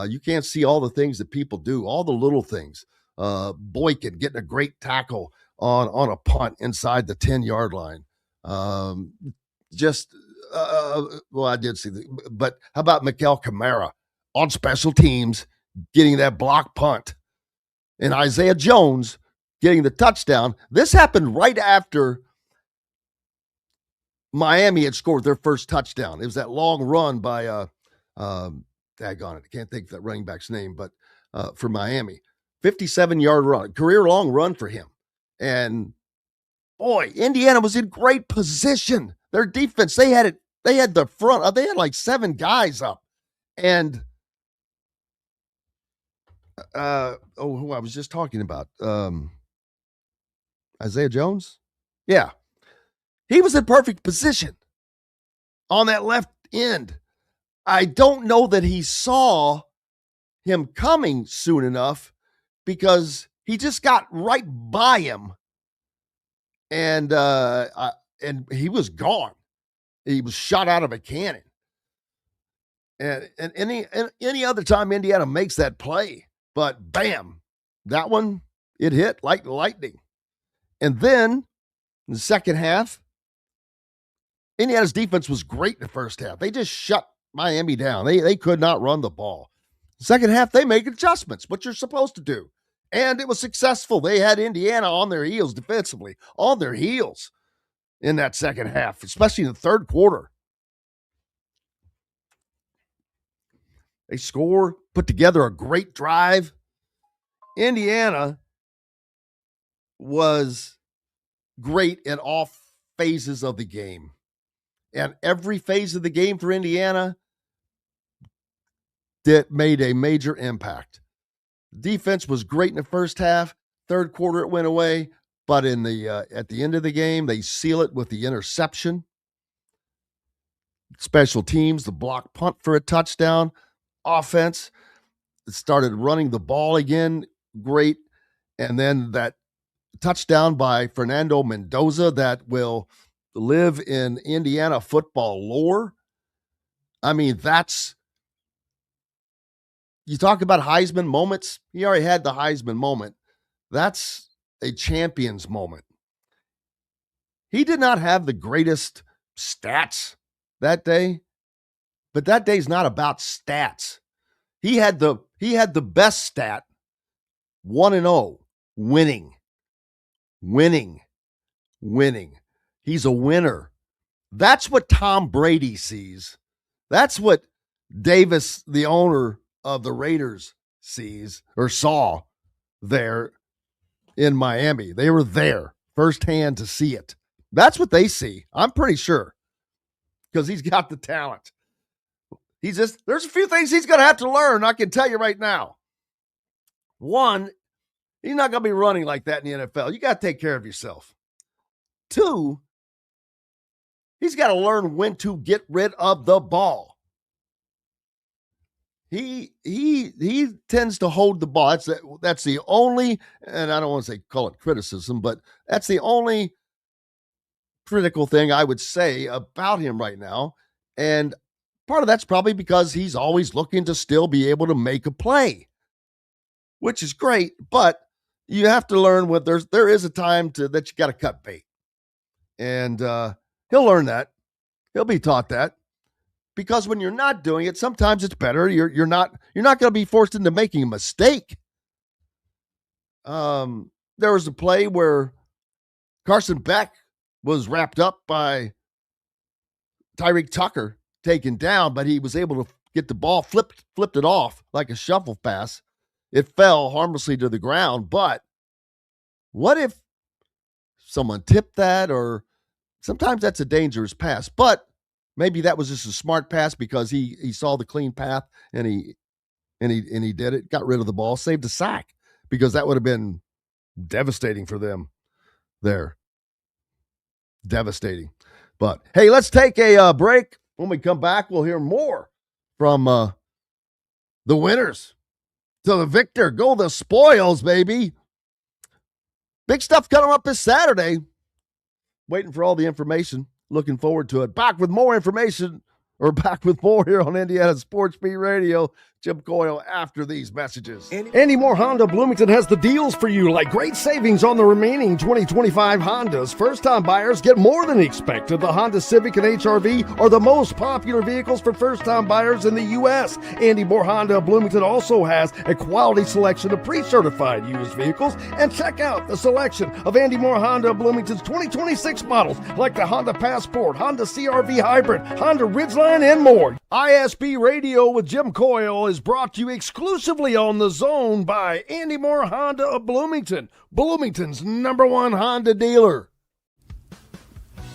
You can't see all the things that people do, all the little things. Boykin getting a great tackle on a punt inside the 10-yard line. Well, I did see but how about Mikael Kamara on special teams getting that block punt, and Isaiah Jones getting the touchdown? This happened right after Miami had scored their first touchdown. It was that long run by daggone it, I can't think of that running back's name, but for Miami, 57-yard run, career-long run for him. And boy, Indiana was in great position. Their defense, they had the front, they had like 7 guys up. And who I was just talking about, Isaiah Jones? Yeah. He was in perfect position on that left end. I don't know that he saw him coming soon enough, because he just got right by him, and he was gone. He was shot out of a cannon. And any other time Indiana makes that play, but bam, that one, it hit like lightning. And then in the second half, Indiana's defense was great in the first half. They just shut Miami down. They could not run the ball. Second half, they make adjustments, what you're supposed to do. And it was successful. They had Indiana on their heels defensively, on their heels in that second half, especially in the third quarter. They score, put together a great drive. Indiana was great in all phases of the game. And every phase of the game for Indiana that made a major impact. Defense was great in the first half. Third quarter, it went away. But in the at the end of the game, they seal it with the interception. Special teams, the block punt for a touchdown. Offense, it started running the ball again. Great. And then that touchdown by Fernando Mendoza that will live in Indiana football lore. I mean, you talk about Heisman moments. He already had the Heisman moment. That's a champion's moment. He did not have the greatest stats that day, but that day's not about stats. He had the best stat 1-0, winning. He's a winner. That's what Tom Brady sees. That's what Davis, the owner of the Raiders, sees or saw there in Miami. They were there firsthand to see it. That's what they see. I'm pretty sure, because he's got the talent. There's a few things he's going to have to learn, I can tell you right now. One, he's not going to be running like that in the NFL. You got to take care of yourself. Two, he's got to learn when to get rid of the ball. He tends to hold the ball. That's the only, and I don't want to say call it criticism, but that's the only critical thing I would say about him right now. And part of that's probably because he's always looking to still be able to make a play, which is great, but you have to learn what there is a time that you got to cut bait. And he'll learn that. He'll be taught that. Because when you're not doing it, sometimes it's better. You're not going to be forced into making a mistake. There was a play where Carson Beck was wrapped up by Tyreek Tucker, taken down, but he was able to get the ball, flipped it off like a shuffle pass. It fell harmlessly to the ground. But what if someone tipped that? Or sometimes that's a dangerous pass, but maybe that was just a smart pass because he saw the clean path and he did it, got rid of the ball, saved a sack, because that would have been devastating for them there. Devastating. But hey, let's take a break. When we come back, we'll hear more from the winners to the victor. Go the spoils, baby. Big stuff coming up this Saturday. Waiting for all the information. Looking forward to it. Back with more information, or back with more here on Indiana Sports Beat Radio. Jim Coyle after these messages. Andy Moore Honda Bloomington has the deals for you, like great savings on the remaining 2025 Hondas. First-time buyers get more than expected. The Honda Civic and HR-V are the most popular vehicles for first-time buyers in the U.S. Andy Moore Honda Bloomington also has a quality selection of pre-certified used vehicles. And check out the selection of Andy Moore Honda Bloomington's 2026 models, like the Honda Passport, Honda CR-V Hybrid, Honda Ridgeline, and more. ISB Radio with Jim Coyle is brought to you exclusively on The Zone by Andy Moore Honda of Bloomington, Bloomington's #1 Honda dealer.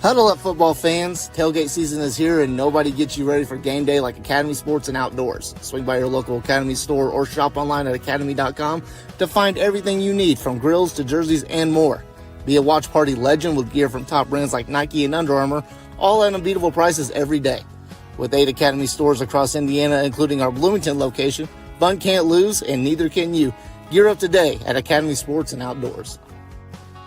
Huddle up, football fans. Tailgate season is here, and nobody gets you ready for game day like Academy Sports and Outdoors. Swing by your local Academy store or shop online at academy.com to find everything you need, from grills to jerseys and more. Be a watch party legend with gear from top brands like Nike and Under Armour, all at unbeatable prices every day. With 8 Academy stores across Indiana, including our Bloomington location, fun can't lose, and neither can you. Gear up today at Academy Sports and Outdoors.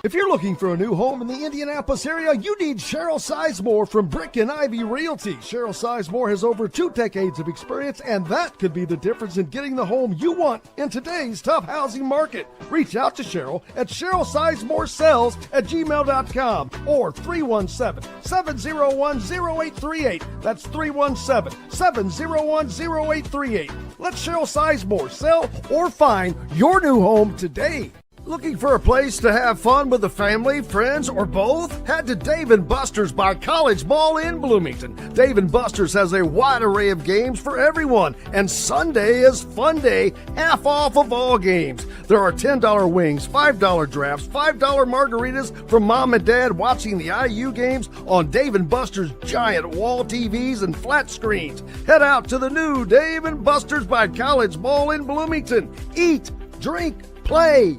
If you're looking for a new home in the Indianapolis area, you need Cheryl Sizemore from Brick and Ivy Realty. Cheryl Sizemore has over 2 decades of experience, and that could be the difference in getting the home you want in today's tough housing market. Reach out to Cheryl at CherylSizemoreSells@gmail.com or 317-701-0838. That's 317-701-0838. Let Cheryl Sizemore sell or find your new home today. Looking for a place to have fun with the family, friends, or both? Head to Dave & Buster's by College Mall in Bloomington. Dave & Buster's has a wide array of games for everyone, and Sunday is fun day, half off of all games. There are $10 wings, $5 drafts, $5 margaritas for mom and dad watching the IU games on Dave & Buster's giant wall TVs and flat screens. Head out to the new Dave & Buster's by College Mall in Bloomington. Eat, drink, play.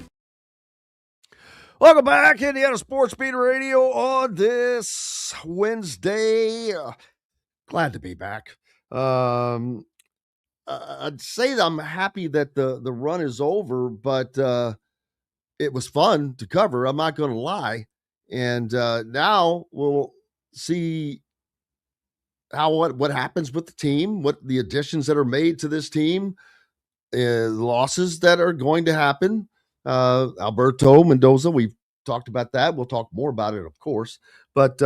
Welcome back, Indiana Sports Beat Radio on this Wednesday. Glad to be back. I'd say that I'm happy that the run is over, but it was fun to cover. I'm not going to lie. And now we'll see what happens with the team, what the additions that are made to this team, losses that are going to happen. Alberto Mendoza, we've talked about that. We'll talk more about it, of course. But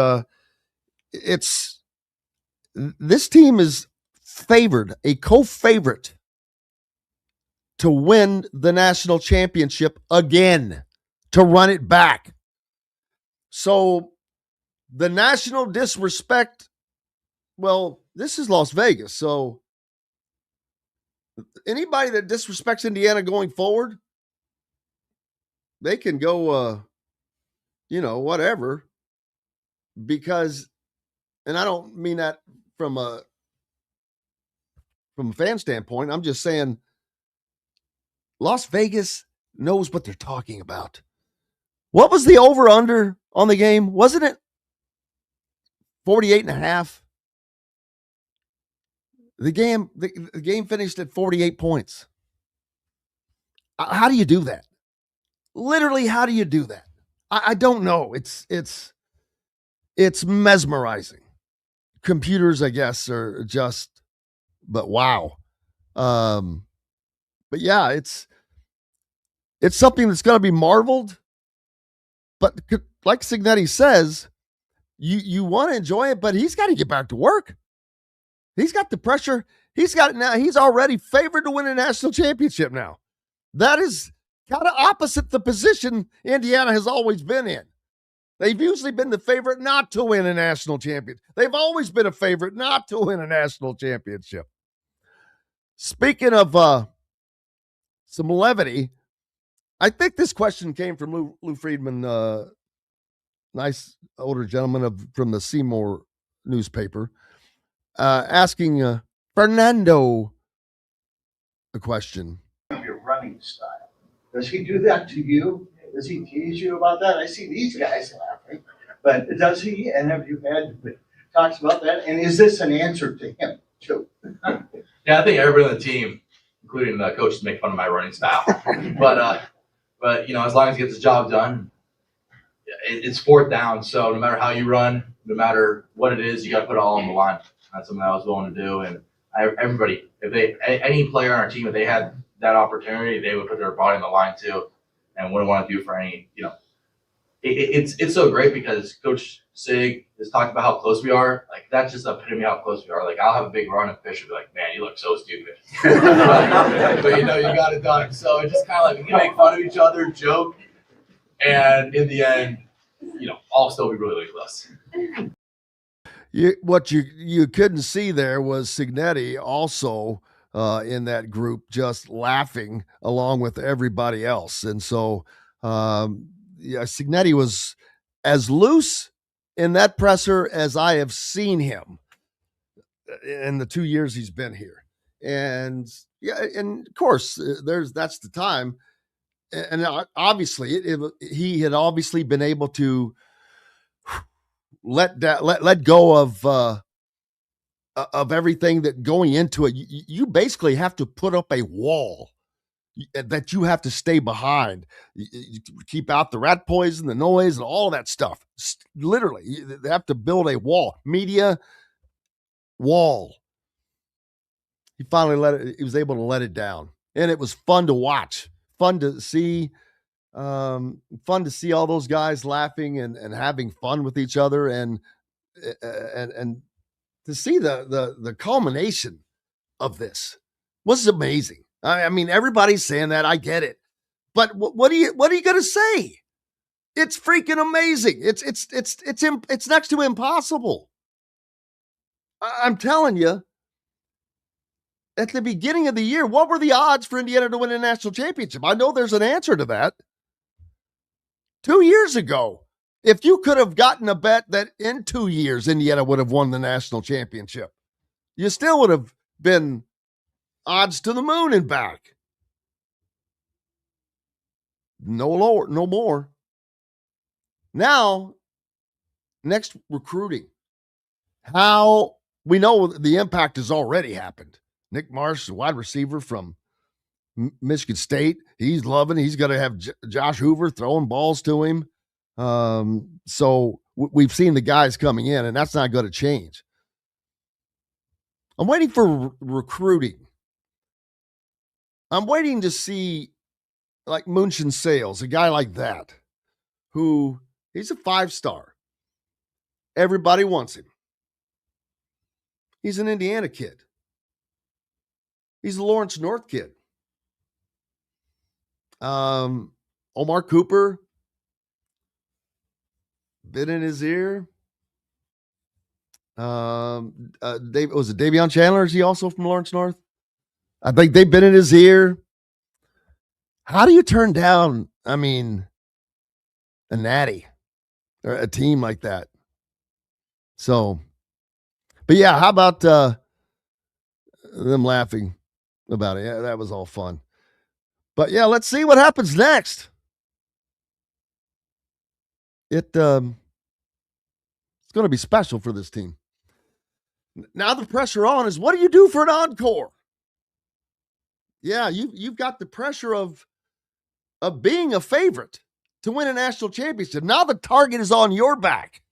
this team is favored, a co-favorite to win the national championship again, to run it back. So the national disrespect, well, this is Las Vegas. So anybody that disrespects Indiana going forward, they can go, whatever. Because, and I don't mean that from a fan standpoint. I'm just saying Las Vegas knows what they're talking about. What was the over-under on the game? Wasn't it 48.5? The game finished at 48 points. How do you do that? Literally, how do you do that? I don't know. It's mesmerizing. Computers, I guess, are just, but wow. But yeah, it's something that's going to be marveled. But like Signetti says, you want to enjoy it, but he's got to get back to work. He's got the pressure. He's got it now. He's already favored to win a national championship now. That is kind of opposite the position Indiana has always been in. They've usually been the favorite not to win a national championship. They've always been a favorite not to win a national championship. Speaking of some levity, I think this question came from Lou Friedman, nice older gentleman from the Seymour newspaper, asking Fernando a question. Your running style. Does he do that to you? Does he tease you about that? I see these guys laughing, but does he? And have you had talks about that? And is this an answer to him too? Yeah, I think everybody on the team, including the coaches, make fun of my running style. But you know, as long as he gets the job done, it's fourth down. So no matter how you run, no matter what it is, you got to put it all on the line. That's something I was willing to do. And everybody, any player on our team, if they had that opportunity, they would put their body on the line too, and wouldn't want to do for any. You know, it's so great because Coach Sig is talking about how close we are. Like that's just epitome of how close we are. Like I'll have a big run and Fish will be like, "Man, you look so stupid," but you know you got it done. So it's just kind of like we can make fun of each other, joke, and in the end, you know, I'll still be really, really close. What you couldn't see there was Signetti also in that group just laughing along with everybody else. And so, Signetti was as loose in that presser as I have seen him in the 2 years he's been here. And yeah, and of course, that's the time. And obviously, he had obviously been able to let go of everything that going into it. You basically have to put up a wall that you have to stay behind. You keep out the rat poison, the noise, and all that stuff. Literally, they have to build a wall. Media wall. He finally he was able to let it down, and it was fun to watch, fun to see all those guys laughing and having fun with each other, and to see the culmination of this was amazing. I mean, everybody's saying that. I get it, but what are you going to say? It's freaking amazing. It's next to impossible. I'm telling you. At the beginning of the year, what were the odds for Indiana to win a national championship? I know there's an answer to that. 2 years ago, if you could have gotten a bet that in 2 years Indiana would have won the national championship, you still would have been odds to the moon and back. No lower, no more. Now, next, recruiting. How we know the impact has already happened. Nick Marsh, wide receiver from Michigan State. He's loving it. He's going to have Josh Hoover throwing balls to him. So we've seen the guys coming in, and that's not going to change. I'm waiting for recruiting. I'm waiting to see like Munchin Sales, a guy like that, who he's a 5-star. Everybody wants him. He's an Indiana kid. He's a Lawrence North kid. Omar Cooper, bit in his ear. Was it Davion Chandler? Is he also from Lawrence North? I think they've been in his ear. How do you turn down, a Natty or a team like that? So, but yeah, how about them laughing about it? Yeah, that was all fun. But yeah, let's see what happens next. It's going to be special for this team. Now the pressure on is, what do you do for an encore? Yeah, you've got the pressure of being a favorite to win a national championship. Now the target is on your back.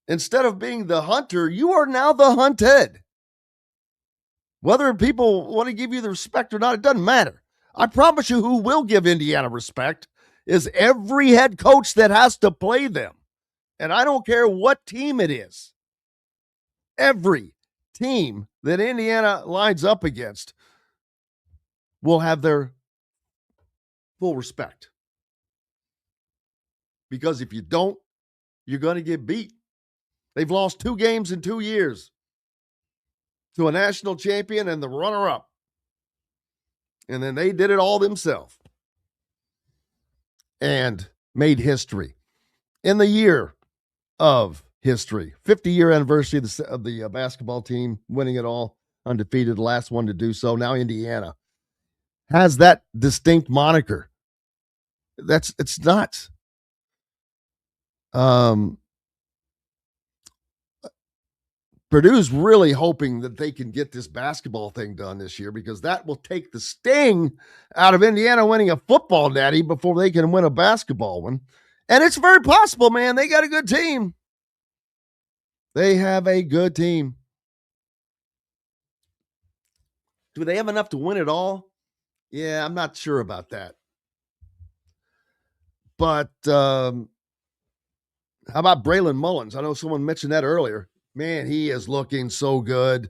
Instead of being the hunter, you are now the hunted. Whether people want to give you the respect or not, it doesn't matter. I promise you, who will give Indiana respect is every head coach that has to play them. And I don't care what team it is. Every team that Indiana lines up against will have their full respect. Because if you don't, you're going to get beat. They've lost 2 games in 2 years to a national champion and the runner-up. And then they did it all themselves and made history. In the year of history, 50-year anniversary of the basketball team winning it all, undefeated, the last one to do so. Now Indiana has that distinct moniker. It's nuts. Purdue's really hoping that they can get this basketball thing done this year, because that will take the sting out of Indiana winning a football natty before they can win a basketball one. And it's very possible, man. They got a good team. They have a good team. Do they have enough to win it all? Yeah, I'm not sure about that. But how about Braylon Mullins? I know someone mentioned that earlier. Man, he is looking so good.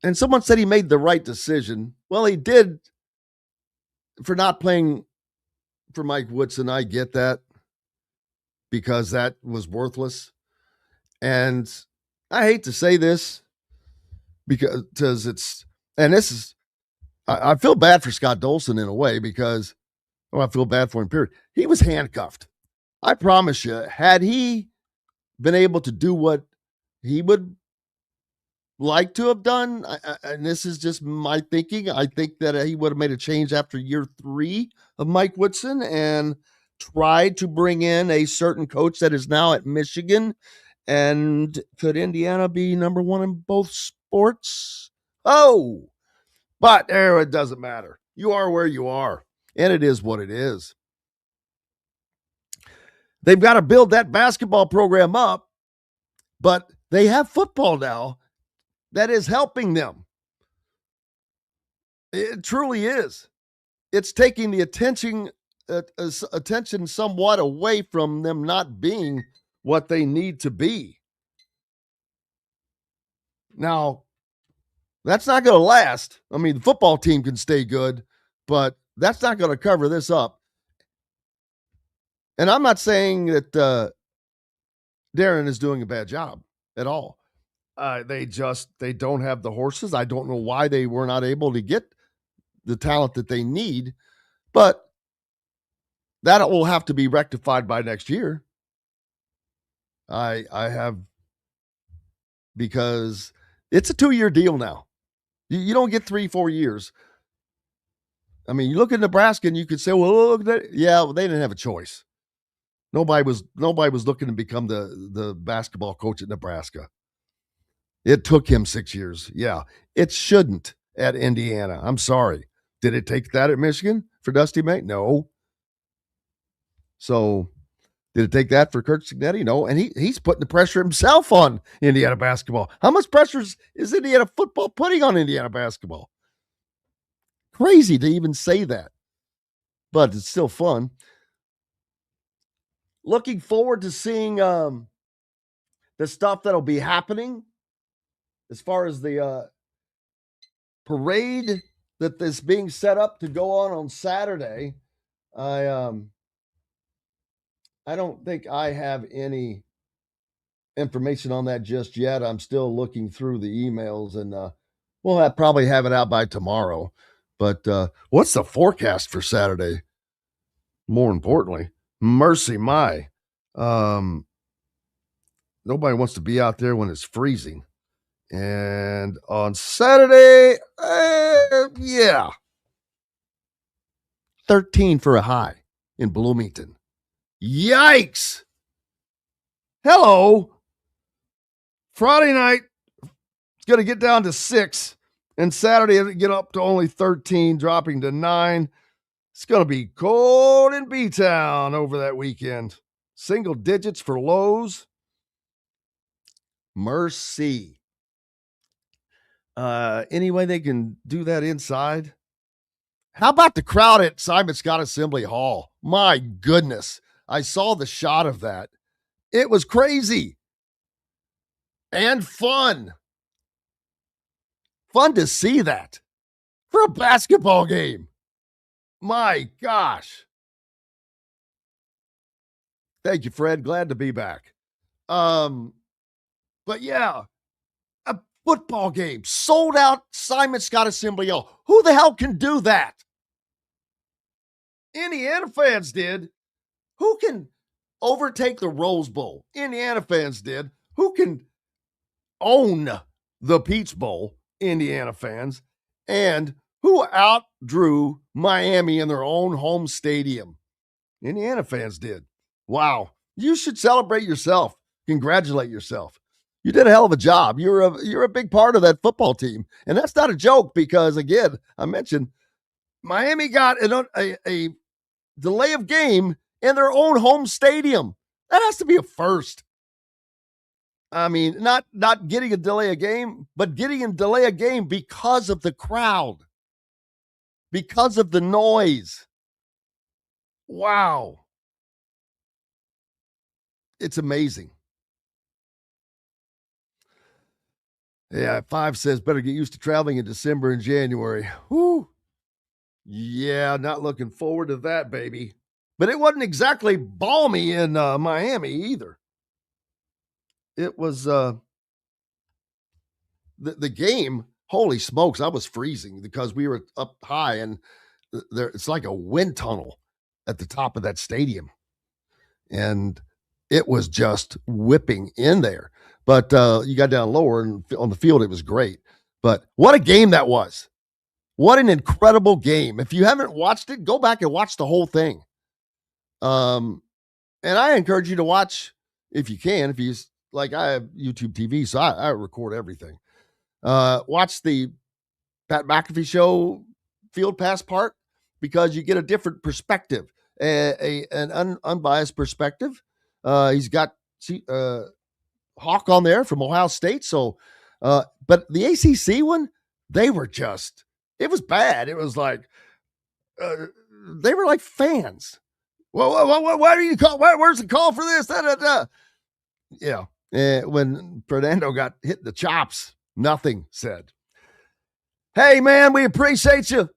And someone said he made the right decision. Well, he did for not playing for Mike Woodson. I get that, because that was worthless. And I hate to say this because I feel bad for Scott Dolson in a way, because, I feel bad for him, period. He was handcuffed. I promise you, had he been able to do what he would like to have done, and this is just my thinking, I think that he would have made a change after year 3 of Mike Woodson and tried to bring in a certain coach that is now at Michigan. And could Indiana be number 1 in both sports? Oh, but it doesn't matter. You are where you are, and it is what it is. They've got to build that basketball program up, but they have football now that is helping them. It truly is. It's taking the attention somewhat away from them not being what they need to be. Now, that's not going to last. The football team can stay good, but that's not going to cover this up. And I'm not saying that Darren is doing a bad job at all. They don't have the horses. I don't know why they were not able to get the talent that they need, but that will have to be rectified by next year. Because it's a 2-year deal now. You don't get 3-4 years. You look at Nebraska and you could say, well, look at that. Yeah, they didn't have a choice. Nobody was looking to become the basketball coach at Nebraska. It took him 6 years. Yeah, it shouldn't at Indiana. I'm sorry. Did it take that at Michigan for Dusty May? No. So did it take that for Curt Cignetti? No. And he's putting the pressure himself on Indiana basketball. How much pressure is Indiana football putting on Indiana basketball? Crazy to even say that, but it's still fun. Looking forward to seeing the stuff that'll be happening as far as the parade that is being set up to go on Saturday. I don't think I have any information on that just yet. I'm still looking through the emails, and we'll probably have it out by tomorrow. But what's the forecast for Saturday? More importantly, mercy my. Nobody wants to be out there when it's freezing. And on Saturday, 13 for a high in Bloomington. Yikes! Hello. Friday night, it's going to get down to 6. And Saturday, it'll get up to only 13, dropping to 9. It's going to be cold in B-Town over that weekend. Single digits for lows. Mercy. Any way they can do that inside? How about the crowd at Simon Scott Assembly Hall? My goodness. I saw the shot of that. It was crazy. And fun. Fun to see that for a basketball game. My gosh. Thank you, Fred. Glad to be back. But yeah, a football game, sold out Simon Scott Assembly Hall. Who the hell can do that? Indiana fans did. Who can overtake the Rose Bowl? Indiana fans did. Who can own the Peach Bowl? Indiana fans. And who outdrew Miami in their own home stadium? Indiana fans did. Wow. You should celebrate yourself. Congratulate yourself. You did a hell of a job. You're a big part of that football team. And that's not a joke because, again, I mentioned Miami got a delay of game in their own home stadium. That has to be a first. I mean, not getting a delay of game, but getting a delay of game because of the crowd, because of the noise. Wow. It's amazing. Yeah, 5 says better get used to traveling in December and January. Whew. Yeah, not looking forward to that, baby. But it wasn't exactly balmy in Miami either. It was the game. Holy smokes, I was freezing because we were up high and it's like a wind tunnel at the top of that stadium. And it was just whipping in there. But you got down lower and on the field, it was great. But what a game that was. What an incredible game. If you haven't watched it, go back and watch the whole thing. And I encourage you to watch if you can. If you like, I have YouTube TV, so I record everything. Watch the Pat McAfee show field pass part because you get a different perspective, an unbiased perspective. He's got Hawk on there from Ohio State. So, but the ACC one, they were just, it was bad. It was like, they were like fans. Well, why do you call? Where's the call for this? Yeah. When Fernando got hit in the chops, nothing said. Hey, man, we appreciate you.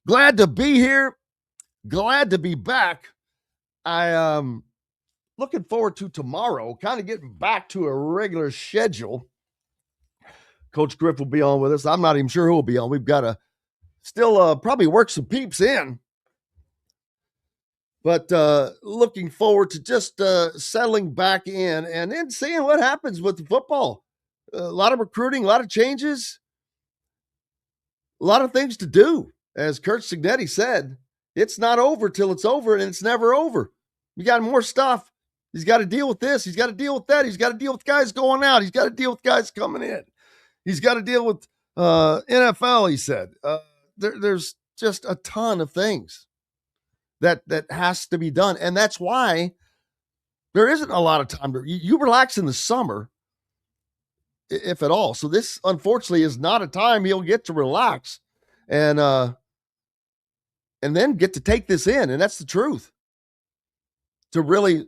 Glad to be here. Glad to be back. I looking forward to tomorrow, kind of getting back to a regular schedule. Coach Griff will be on with us. I'm not even sure who will be on. We've got to still probably work some peeps in. But looking forward to just settling back in and then seeing what happens with the football. A lot of recruiting, a lot of changes, a lot of things to do. As Curt Cignetti said, it's not over till it's over, and it's never over. You got more stuff. He's got to deal with this. He's got to deal with that. He's got to deal with guys going out. He's got to deal with guys coming in. He's got to deal with NFL, he said. There's just a ton of things that has to be done. And that's why there isn't a lot of time to you relax in the summer, if at all. So this, unfortunately, is not a time he'll get to relax and then get to take this in. And that's the truth. To really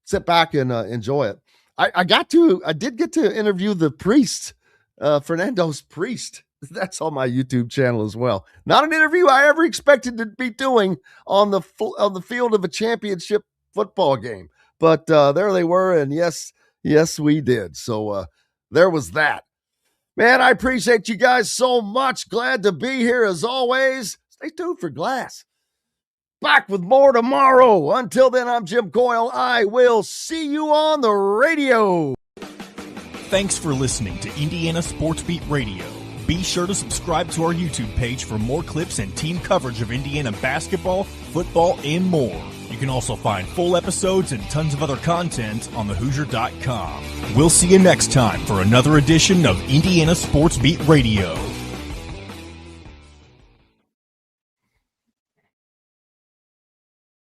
sit back and enjoy it. I did get to interview the priest, Fernando's priest. That's on my YouTube channel as well. Not an interview I ever expected to be doing on the field of a championship football game. But there they were, and yes, we did. So there was that. Man, I appreciate you guys so much. Glad to be here as always. Stay tuned for Glass. Back with more tomorrow. Until then, I'm Jim Coyle. I will see you on the radio. Thanks for listening to Indiana Sports Beat Radio. Be sure to subscribe to our YouTube page for more clips and team coverage of Indiana basketball, football, and more. You can also find full episodes and tons of other content on thehoosier.com. We'll see you next time for another edition of Indiana Sports Beat Radio.